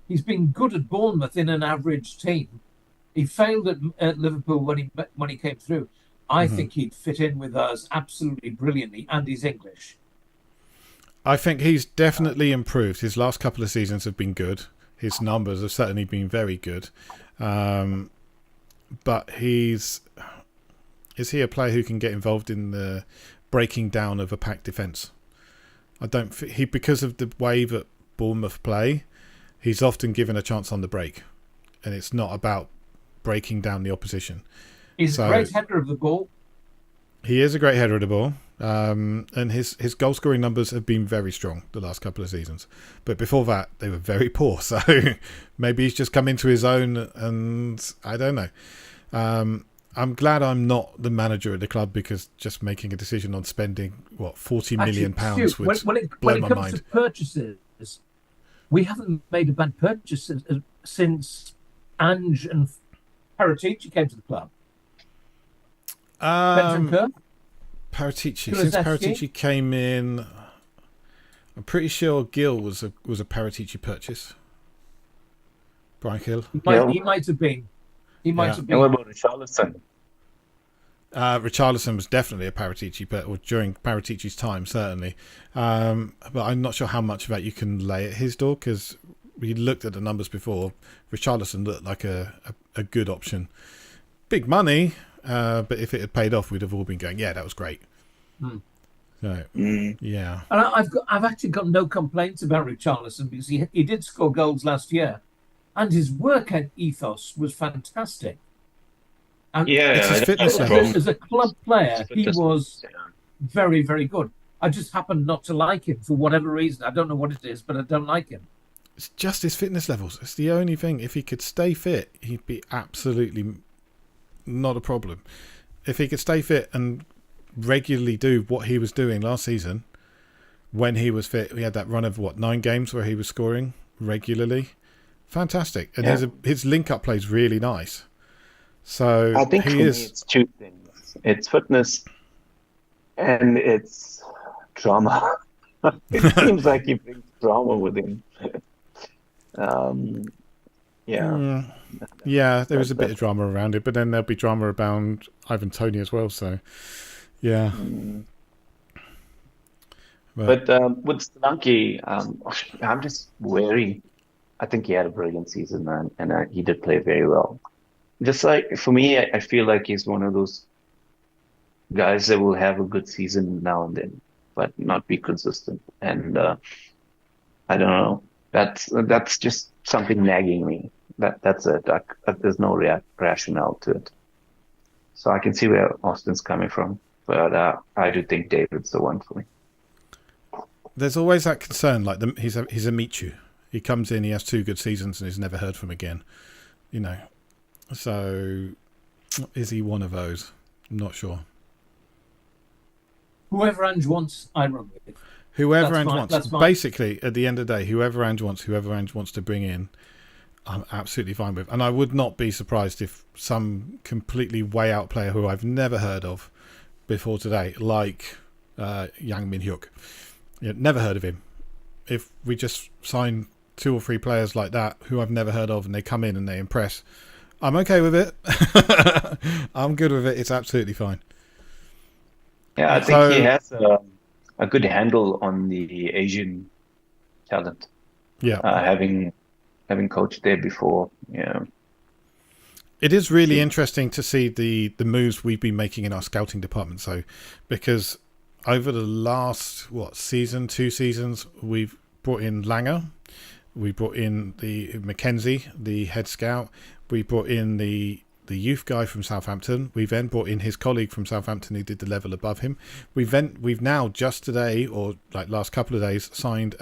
He's been good at Bournemouth in an average team. He failed at Liverpool when he came through. I think he'd fit in with us absolutely brilliantly, and he's English.
I think he's definitely improved. His last couple of seasons have been good. His numbers have certainly been very good. But is he a player who can get involved in the breaking down of a packed defence? Because of the way that Bournemouth play, he's often given a chance on the break, and it's not about breaking down the opposition.
He's a great header of the ball.
He is a great header of the ball, and his goal scoring numbers have been very strong the last couple of seasons. But before that, they were very poor. So maybe he's just come into his own, and I don't know. I'm glad I'm not the manager of the club, because just making a decision on spending £40 million
Stu,
would
when
blow
it
my
comes
mind.
to purchases, we haven't made a bad purchase since Ange and Paratici came to the club. Bentancur,
Paratici. Since
Kulusevski.
Paratici came in, I'm pretty sure Gill was a Paratici purchase. Brian Hill.
He might have been. He might have
And
been.
what about Richarlison?
Richarlison was definitely a Paratici, or during Paratici's time, certainly. But I'm not sure how much of that you can lay at his door, because we looked at the numbers before. Richarlison looked like a good option. Big money, but if it had paid off, we'd have all been going, yeah, that was great. So, yeah.
And I've actually got no complaints about Richarlison, because he did score goals last year, and his work ethos was fantastic. And
It's his fitness level.
as a club player, he was very, very good. I just happen not to like him for whatever reason. I don't know what it is, but I don't like him.
It's just his fitness levels. It's the only thing. If he could stay fit, he'd be absolutely not a problem. If he could stay fit and regularly do what he was doing last season, when he was fit, we had that run of 9 games where he was scoring regularly. Fantastic. And his link-up play is really nice. So
I think for me it's 2 things. It's fitness and it's drama. It seems like he brings drama with him.
Yeah, there was a bit of drama around it, but then there'll be drama around Ivan Toney as well. So, yeah.
But with Solanke, I'm just wary. I think he had a brilliant season, and he did play very well. Just like for me, I feel like he's one of those guys that will have a good season now and then, but not be consistent. And I don't know. That's just something nagging me. That's it. There's no rationale to it. So I can see where Austin's coming from, but I do think David's the one for me.
There's always that concern. Like he's a Michu. He comes in, he has 2 good seasons, and is never heard from again. You know. So, is he one of those? I'm not sure.
Whoever Ange wants, I run with.
Whoever Ange wants. Basically, at the end of the day, whoever Ange wants to bring in, I'm absolutely fine with. And I would not be surprised if some completely way out player who I've never heard of before today, like Yang Min Hyuk, never heard of him. If we just sign 2 or 3 players like that who I've never heard of, and they come in and they impress, I'm okay with it. I'm good with it. It's absolutely fine.
Yeah, I think he has a good handle on the Asian talent.
Yeah,
having coached there before. Yeah,
it is really interesting to see the moves we've been making in our scouting department. So, because over the last 2 seasons, we've brought in Langer, we brought in the Mackenzie, the head scout. We brought in the youth guy from Southampton. We then brought in his colleague from Southampton who did the level above him. We've now just today, or like last couple of days, signed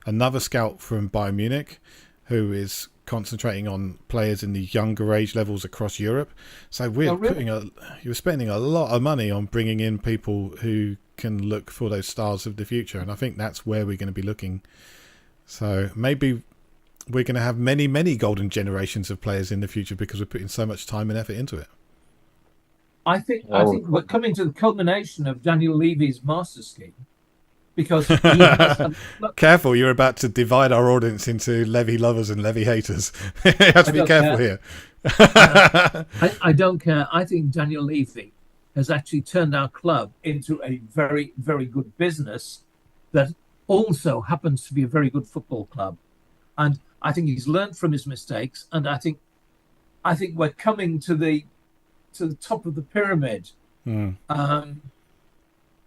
another scout from Bayern Munich, who is concentrating on players in the younger age levels across Europe. So we're you're spending a lot of money on bringing in people who can look for those stars of the future, and I think that's where we're going to be looking. So maybe we're going to have many, many golden generations of players in the future because we're putting so much time and effort into it.
I think we're coming to the culmination of Daniel Levy's master scheme, because he has
careful, you're about to divide our audience into Levy lovers and Levy haters. You have to be careful here.
I don't care. I think Daniel Levy has actually turned our club into a very, very good business that also happens to be a very good football club. And I think he's learned from his mistakes, and I think we're coming to the top of the pyramid. And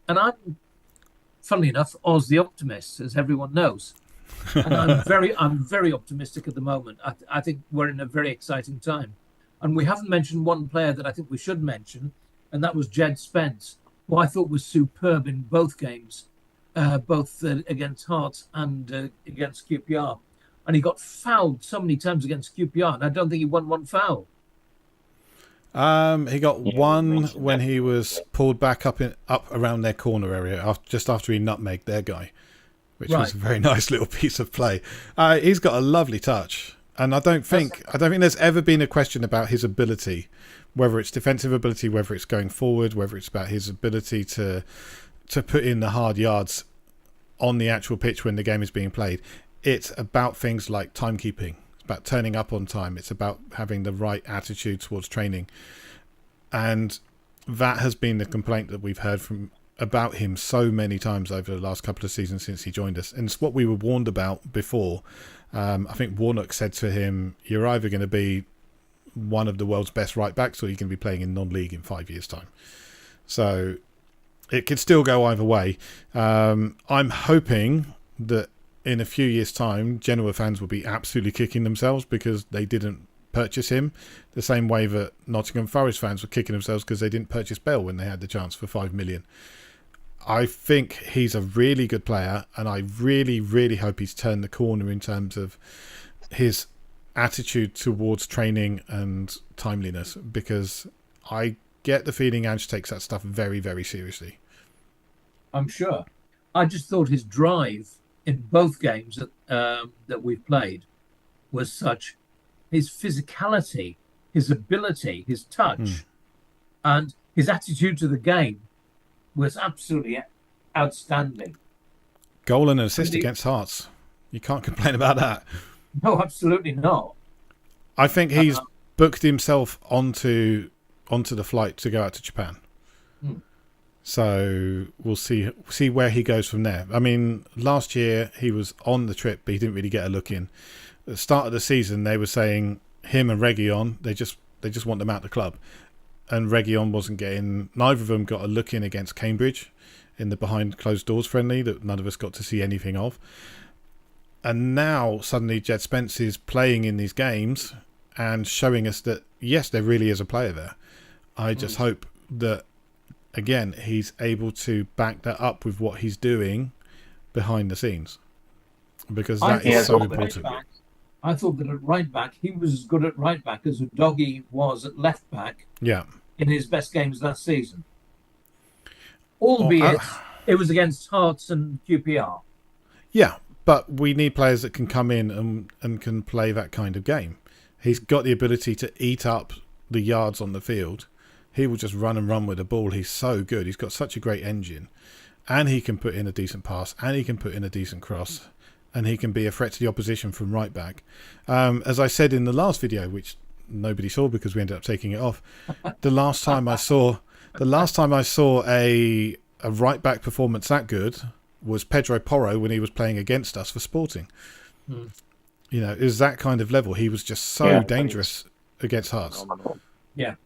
I'm, funnily enough, Oz the optimist, as everyone knows. And I'm very optimistic at the moment. I think we're in a very exciting time. And we haven't mentioned one player that I think we should mention, and that was Jed Spence, who I thought was superb in both games, both against Hearts and against QPR. And he got fouled so many times against QPR, and I don't think he won one foul.
He got
Yeah, you
one
mentioned
when
that.
he was pulled back up around their corner area just after he nutmegged their guy, which was
Right.
a very nice little piece of play. He's got a lovely touch, and I don't think there's ever been a question about his ability, whether it's defensive ability, whether it's going forward, whether it's about his ability to put in the hard yards on the actual pitch when the game is being played. It's about things like timekeeping. It's about turning up on time. It's about having the right attitude towards training. And that has been the complaint that we've heard about him so many times over the last couple of seasons since he joined us. And it's what we were warned about before. I think Warnock said to him, you're either going to be one of the world's best right backs or you're going to be playing in non-league in 5 years' time. So it could still go either way. I'm hoping that in a few years' time, Genoa fans will be absolutely kicking themselves because they didn't purchase him, the same way that Nottingham Forest fans were kicking themselves because they didn't purchase Bell when they had the chance for 5 million. I think he's a really good player, and I really, really hope he's turned the corner in terms of his attitude towards training and timeliness, because I get the feeling Ange takes that stuff very, very seriously.
I'm sure. I just thought his drive in both games that we've played was such. His physicality, his ability, his touch, and his attitude to the game was absolutely outstanding.
Goal and assist against Hearts. You can't complain about that.
No, absolutely not.
I think he's booked himself onto the flight to go out to Japan. So we'll see where he goes from there. I mean, last year he was on the trip, but he didn't really get a look in. At the start of the season, they were saying him and Reguilon, they just want them out the club. And Reguilon wasn't getting... Neither of them got a look in against Cambridge in the behind closed doors friendly that none of us got to see anything of. And now, suddenly, Jed Spence is playing in these games and showing us that, yes, there really is a player there. I just hope that, again, he's able to back that up with what he's doing behind the scenes. Because that is so important.
I thought that at right back, he was as good at right back as Udogie was at left back in his best games last season. Albeit, it was against Hearts and QPR.
Yeah, but we need players that can come in and can play that kind of game. He's got the ability to eat up the yards on the field. He will just run and run with the ball. He's so good. He's got such a great engine. And he can put in a decent pass. And he can put in a decent cross. And he can be a threat to the opposition from right back. As I said in the last video, which nobody saw because we ended up taking it off, the last time I saw a right back performance that good was Pedro Porro when he was playing against us for Sporting. You know, it was that kind of level. He was just so dangerous against Hearts.
Yeah,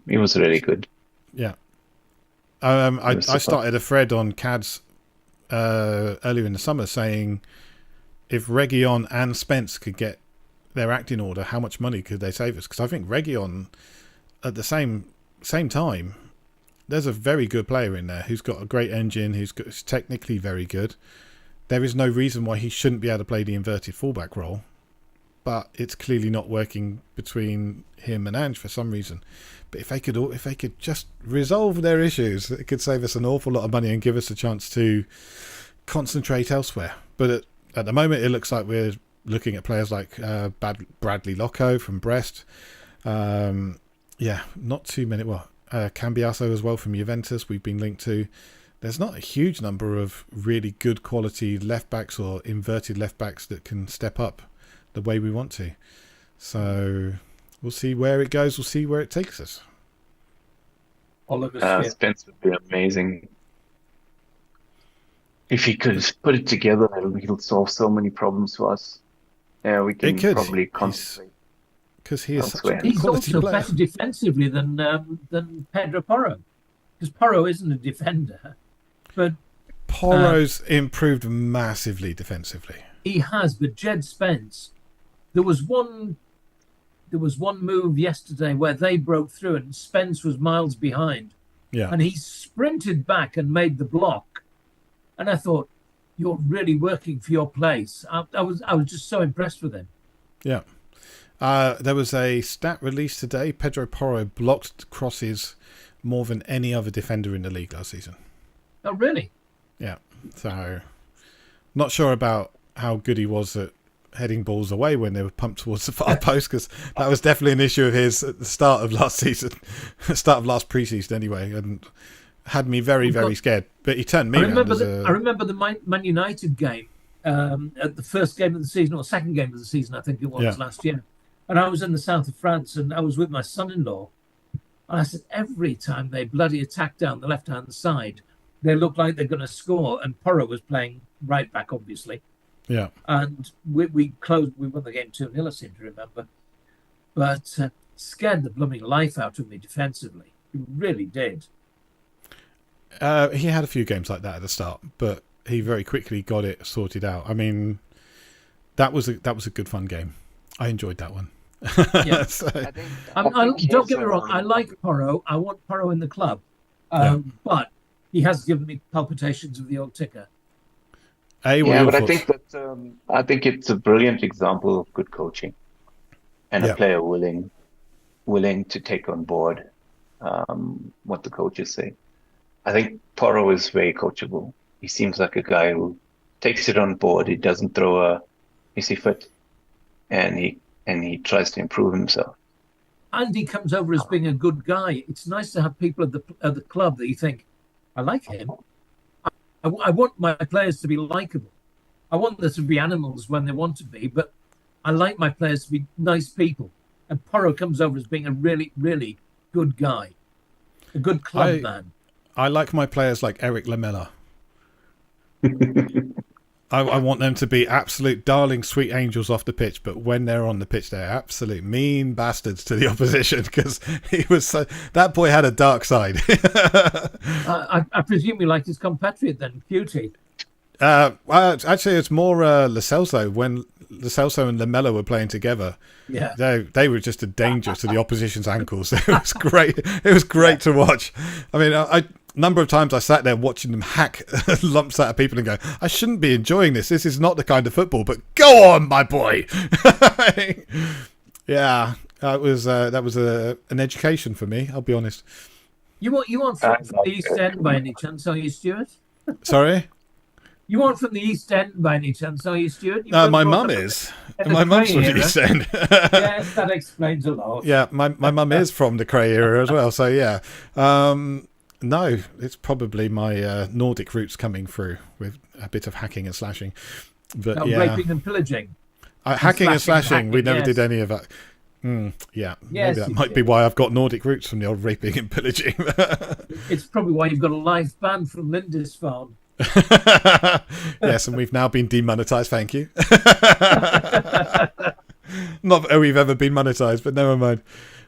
he was really good.
Yeah, I started a thread on CADS earlier in the summer saying if Reguilon and Spence could get their act in order, how much money could they save us? Because I think Reguilon, at the same time, there's a very good player in there who's got a great engine, who's technically very good. There is no reason why he shouldn't be able to play the inverted fullback role, but it's clearly not working between him and Ange for some reason. But if they could just resolve their issues, it could save us an awful lot of money and give us a chance to concentrate elsewhere. But at the moment, it looks like we're looking at players like Bradley Locco from Brest. Not too many. Well, Cambiasso as well from Juventus we've been linked to. There's not a huge number of really good quality left backs or inverted left backs that can step up the way we want to. So we'll see where it goes. We'll see where it takes us.
Spence would be amazing. If he could put it together, he'll solve so many problems for us. We can probably concentrate.
Because he is such a good
He's
quality
also
player.
better defensively than Pedro Porro. Because Porro isn't a defender. But
Porro's improved massively defensively.
he has, but Jed Spence, there was one move yesterday where they broke through and Spence was miles behind.
Yeah.
And he sprinted back and made the block. And I thought, you're really working for your place. I was just so impressed with him.
Yeah. There was a stat released today. Pedro Porro blocked crosses more than any other defender in the league last season.
Oh, really?
Yeah. So, not sure about how good he was at heading balls away when they were pumped towards the far post, because that was definitely an issue of his at the start of last season, start of last preseason anyway, and had me very, very scared. But he turned me around.
I remember the Man United game at the first game of the season, or second game of the season, I think it was last year. And I was in the south of France, and I was with my son-in-law. And I said, every time they bloody attack down the left-hand side, they look like they're going to score. And Porro was playing right back, obviously.
Yeah.
And we won the game 2-0, I seem to remember. But scared the blooming life out of me defensively. He really did.
He had a few games like that at the start, but he very quickly got it sorted out. I mean, that was a good fun game. I enjoyed that one.
Yeah.
So,
don't get me wrong. I like Porro. I want Porro in the club. But he has given me palpitations of the old ticker.
But I think I think it's a brilliant example of good coaching and a player willing to take on board what the coaches say. I think Porro is very coachable. He seems like a guy who takes it on board. He doesn't throw a hissy fit, and he tries to improve himself.
And he comes over as being a good guy. It's nice to have people at the club that you think, I like him. I want my players to be likable. I want them to be animals when they want to be, but I like my players to be nice people. And Porro comes over as being a really, really good guy, a good club man.
I like my players like Eric Lamela. I want them to be absolute darling, sweet angels off the pitch, but when they're on the pitch, they're absolute mean bastards to the opposition, because that boy had a dark side.
I presume you like his compatriot then, Cutie.
Actually, it's more Lo Celso. When Lo Celso and Lamela were playing together, they were just a danger to the opposition's ankles. It was great. It was great to watch. I mean, a number of times I sat there watching them hack lumps out of people and go, I shouldn't be enjoying this. This is not the kind of football, but go on, my boy. Yeah, that was an education for me, I'll be honest.
You aren't from the East End by any chance, are you, Stuart?
Sorry?
You aren't from the East End by any chance, are you, Stuart?
My mum is. My mum's from the East End.
Yes, that explains a lot.
Yeah, my mum is from the Cray era as well, so yeah. No, it's probably my Nordic roots coming through with a bit of hacking and slashing. But
raping and pillaging.
Hacking and slashing, we never did any of that. Maybe that might be why I've got Nordic roots from the old raping and pillaging.
It's probably why you've got a live band from Lindisfarne.
Yes, and we've now been demonetized, thank you. Not that we've ever been monetized, but never mind.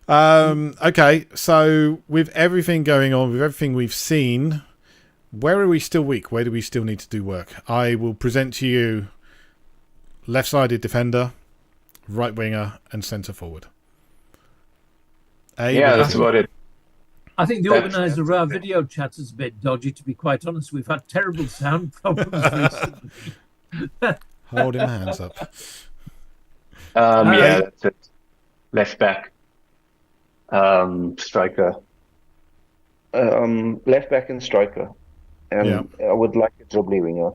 Okay, so with everything going on, with everything we've seen, where are we still weak? Where do we still need to do work? I will present to you left-sided defender, right winger, and centre forward.
That's about it.
I think the organiser of our video chat is a bit dodgy, to be quite honest. We've had terrible sound problems recently.
Holding my hands up.
That's it. Left back. Striker. Left back and striker. I would like a dribbly winger.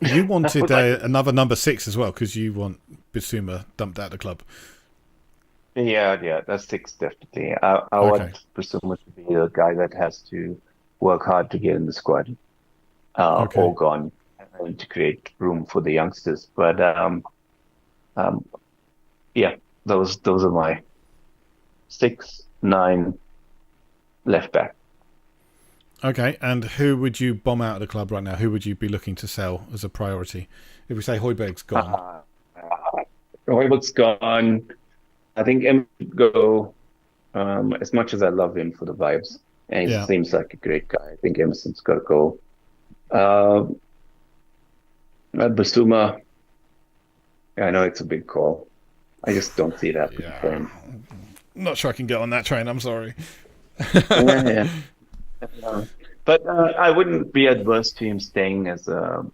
You wanted another number 6 as well, because you want Bissouma dumped out of the club.
Yeah, that's 6 definitely. I want Bissouma to be a guy that has to work hard to get in the squad, or gone, and to create room for the youngsters. But those are my 6, 9 left back.
Okay, and who would you bomb out of the club right now? Who would you be looking to sell as a priority? If we say Højbjerg's gone.
Højbjerg's gone. I think Em would go, as much as I love him for the vibes, and he seems like a great guy. I think Emerson's got to go. Bissouma, I know it's a big call. I just don't see that for him.
Not sure I can get on that train, I'm sorry.
But I wouldn't be adverse to him staying as a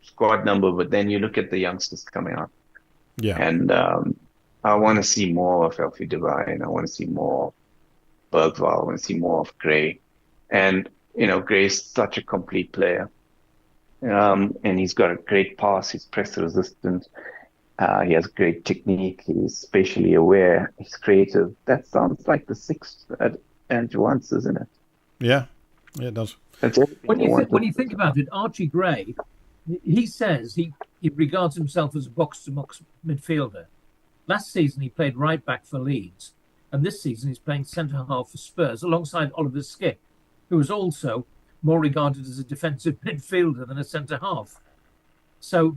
squad number, but then you look at the youngsters coming up.
Yeah.
And I want to see more of Elfie Devine. I want to see more Bergvall. I want to see more of Gray. And, Gray's such a complete player. And he's got a great pass. He's press resistant. He has great technique. He's spatially aware. He's creative. That sounds like the sixth that Ange wants, isn't it?
Yeah. Yeah, it does.
That's everything
When
they
you
want.
when you think about it, Archie Gray, he says he regards himself as a box-to-box midfielder. Last season he played right back for Leeds, and this season he's playing centre half for Spurs alongside Oliver Skipp, who is also more regarded as a defensive midfielder than a centre half. So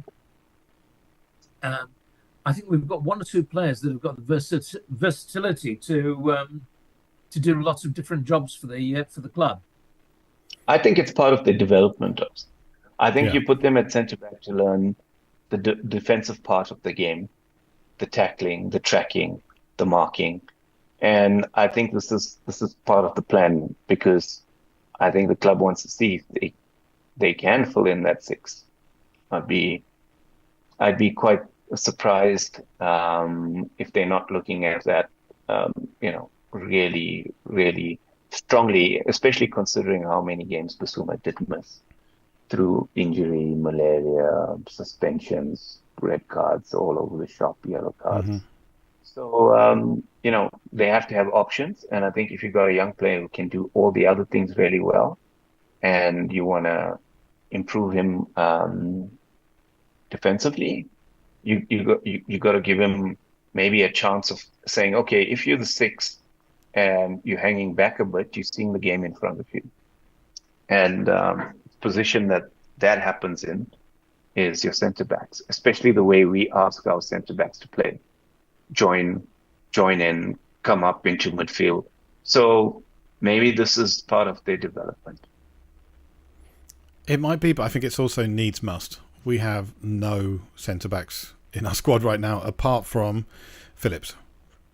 I think we've got one or two players that have got the versatility to do lots of different jobs for the club.
I think it's part of the development. I think
Yeah.
you put them at centre back to learn the defensive part of the game, the tackling, the tracking, the marking, and I think this is part of the plan because I think the club wants to see if they can fill in that six. I'd be I'd be quite surprised if they're not looking at that, really, really strongly, especially considering how many games Basuma did miss through injury, malaria, suspensions, red cards all over the shop, yellow cards. So, they have to have options. And I think if you've got a young player who can do all the other things really well, and you want to improve him defensively, you got to give him maybe a chance of saying, okay, if you're the six and you're hanging back a bit, you're seeing the game in front of you. And position that happens in is your centre backs, especially the way we ask our centre backs to play. Join in, come up into midfield. So maybe this is part of their development.
It might be, but I think it's also needs must. We have no centre backs in our squad right now, apart from Phillips.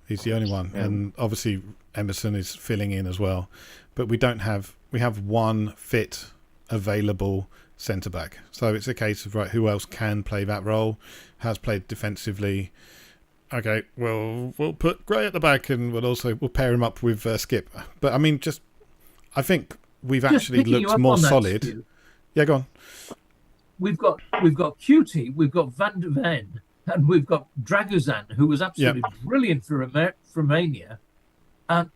He's the only one, and obviously Emerson is filling in as well. But we don't have. We have one fit, available centre back. So it's a case of right, who else can play that role? Has played defensively. Okay, well, we'll put Gray at the back, and we'll pair him up with Skipp. But I mean, I think we've
Just
actually
picking you
looked
up
more
on that,
solid.
Stu,
Yeah, go on.
we've got QT, we've got Van de Ven, and we've got Dragozan, who was absolutely brilliant for Romania. And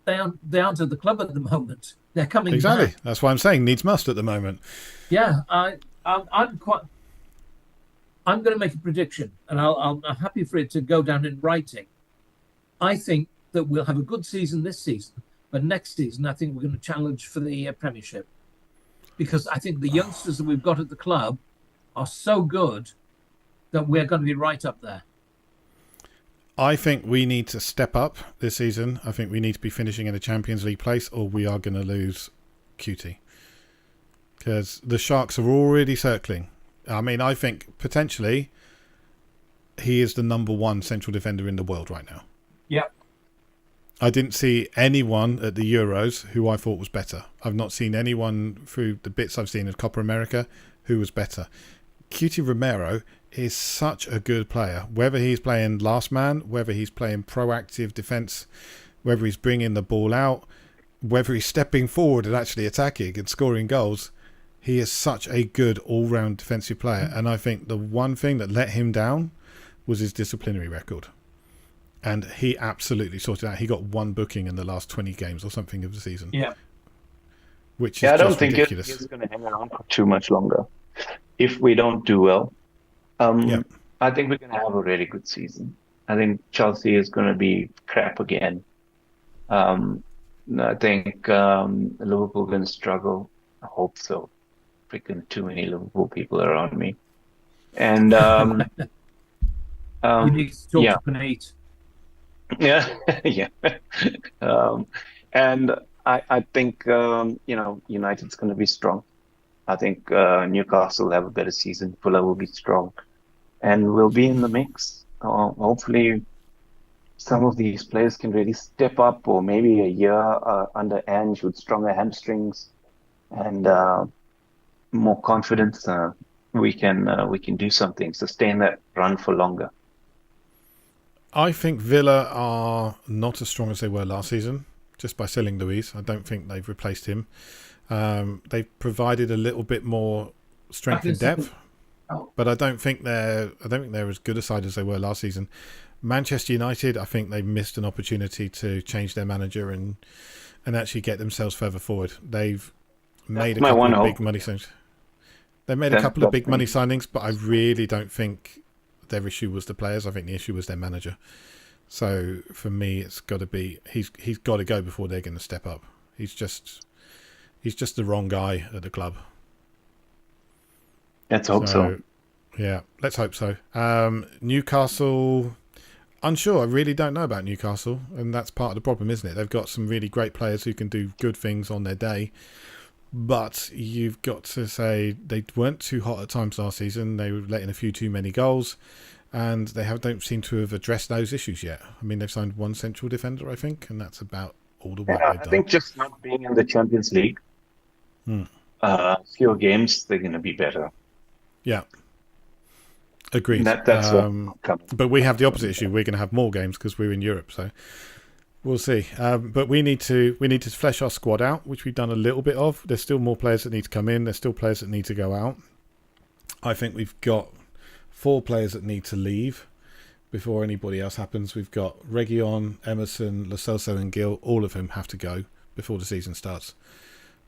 they aren't at the club at the moment. They're coming
Exactly.
back.
That's why I'm saying needs must at the moment.
Yeah, I'm going to make a prediction, and I'm happy for it to go down in writing. I think that we'll have a good season this season, but next season I think we're going to challenge for the Premiership, because I think the youngsters that we've got at the club are so good that we're going to be right up there.
I think we need to step up this season. I think we need to be finishing in a Champions League place, or we are going to lose QT. Because the Sharks are already circling. I mean, I think potentially he is the number one central defender in the world right now.
Yeah.
I didn't see anyone at the Euros who I thought was better. I've not seen anyone through the bits I've seen of Copa America who was better. QT Romero is such a good player. Whether he's playing last man, whether he's playing proactive defence, whether he's bringing the ball out, whether he's stepping forward and actually attacking and scoring goals, he is such a good all-round defensive player. And I think the one thing that let him down was his disciplinary record. And he absolutely sorted out. He got one booking in the last 20 games or something of the season.
Yeah.
Which is
I don't
just
think
ridiculous.
it's going to hang around for too much longer if we don't do well. I think we're going to have a really good season. I think Chelsea is going to be crap again. I think Liverpool going to struggle. I hope so. Freaking too many Liverpool people around me. And
You need to talk to Panate.
yeah, yeah. And I think United's going to be strong. I think Newcastle will have a better season. Fulham will be strong, and we'll be in the mix. Hopefully, some of these players can really step up, or maybe a year under Ange with stronger hamstrings and more confidence. We can do something, sustain that run for longer.
I think Villa are not as strong as they were last season, just by selling Luis. I don't think they've replaced him. They've provided a little bit more strength and depth, but I don't think they're as good a side as they were last season. Manchester United, I think they missed an opportunity to change their manager and actually get themselves further forward. They've made a couple of big money signings. They made a couple of big money signings, but I really don't think their issue was the players. I think the issue was their manager. So for me, it's got to be he's got to go before they're going to step up. He's just the wrong guy at the club.
Let's hope so.
Yeah, let's hope so. Newcastle, unsure. I really don't know about Newcastle, and that's part of the problem, isn't it? They've got some really great players who can do good things on their day. But you've got to say they weren't too hot at times last season. They were letting a few too many goals, and they don't seem to have addressed those issues yet. I mean, they've signed one central defender, I think, and that's about all the work they've done.
I think just not being in the Champions League, fewer games, they're going to be better.
Yeah, agreed.
That's
but we have the opposite issue. We're going to have more games because we're in Europe, so. We'll see, but we need to flesh our squad out, which we've done a little bit of. There's still more players that need to come in. There's still players that need to go out. I think we've got 4 players that need to leave before anybody else happens. We've got Reguilon, Emerson, Lo Celso and Gil. All of them have to go before the season starts.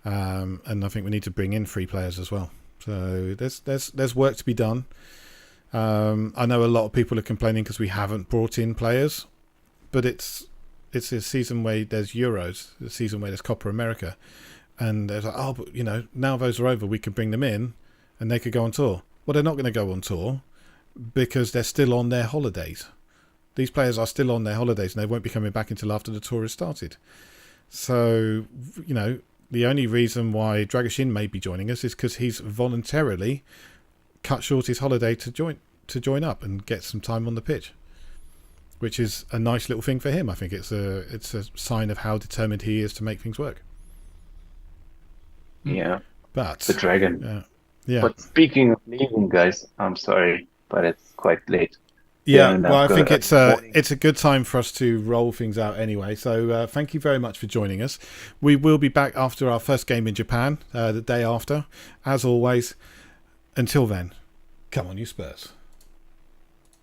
And I think we need to bring in 3 players as well. So there's work to be done. I know a lot of people are complaining because we haven't brought in players, but it's a season where there's Euros, a season where there's Copa America, and there's like, but now those are over, we can bring them in, and they could go on tour. Well, they're not going to go on tour because they're still on their holidays. These players are still on their holidays, and they won't be coming back until after the tour has started. So, the only reason why Dragoshin may be joining us is because he's voluntarily cut short his holiday to join up and get some time on the pitch, which is a nice little thing for him. I think it's a sign of how determined he is to make things work.
Yeah,
but
the dragon.
Yeah.
But speaking of leaving, guys, I'm sorry, but it's quite late.
Yeah, well, I think it's a good time for us to roll things out anyway. So thank you very much for joining us. We will be back after our first game in Japan, the day after, as always. Until then, come on, you Spurs.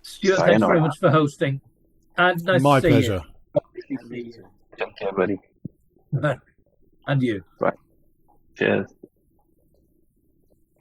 Stuart, thanks very much for hosting. And nice
My
to see
pleasure.
Take care, buddy.
You. And you.
Right. Cheers.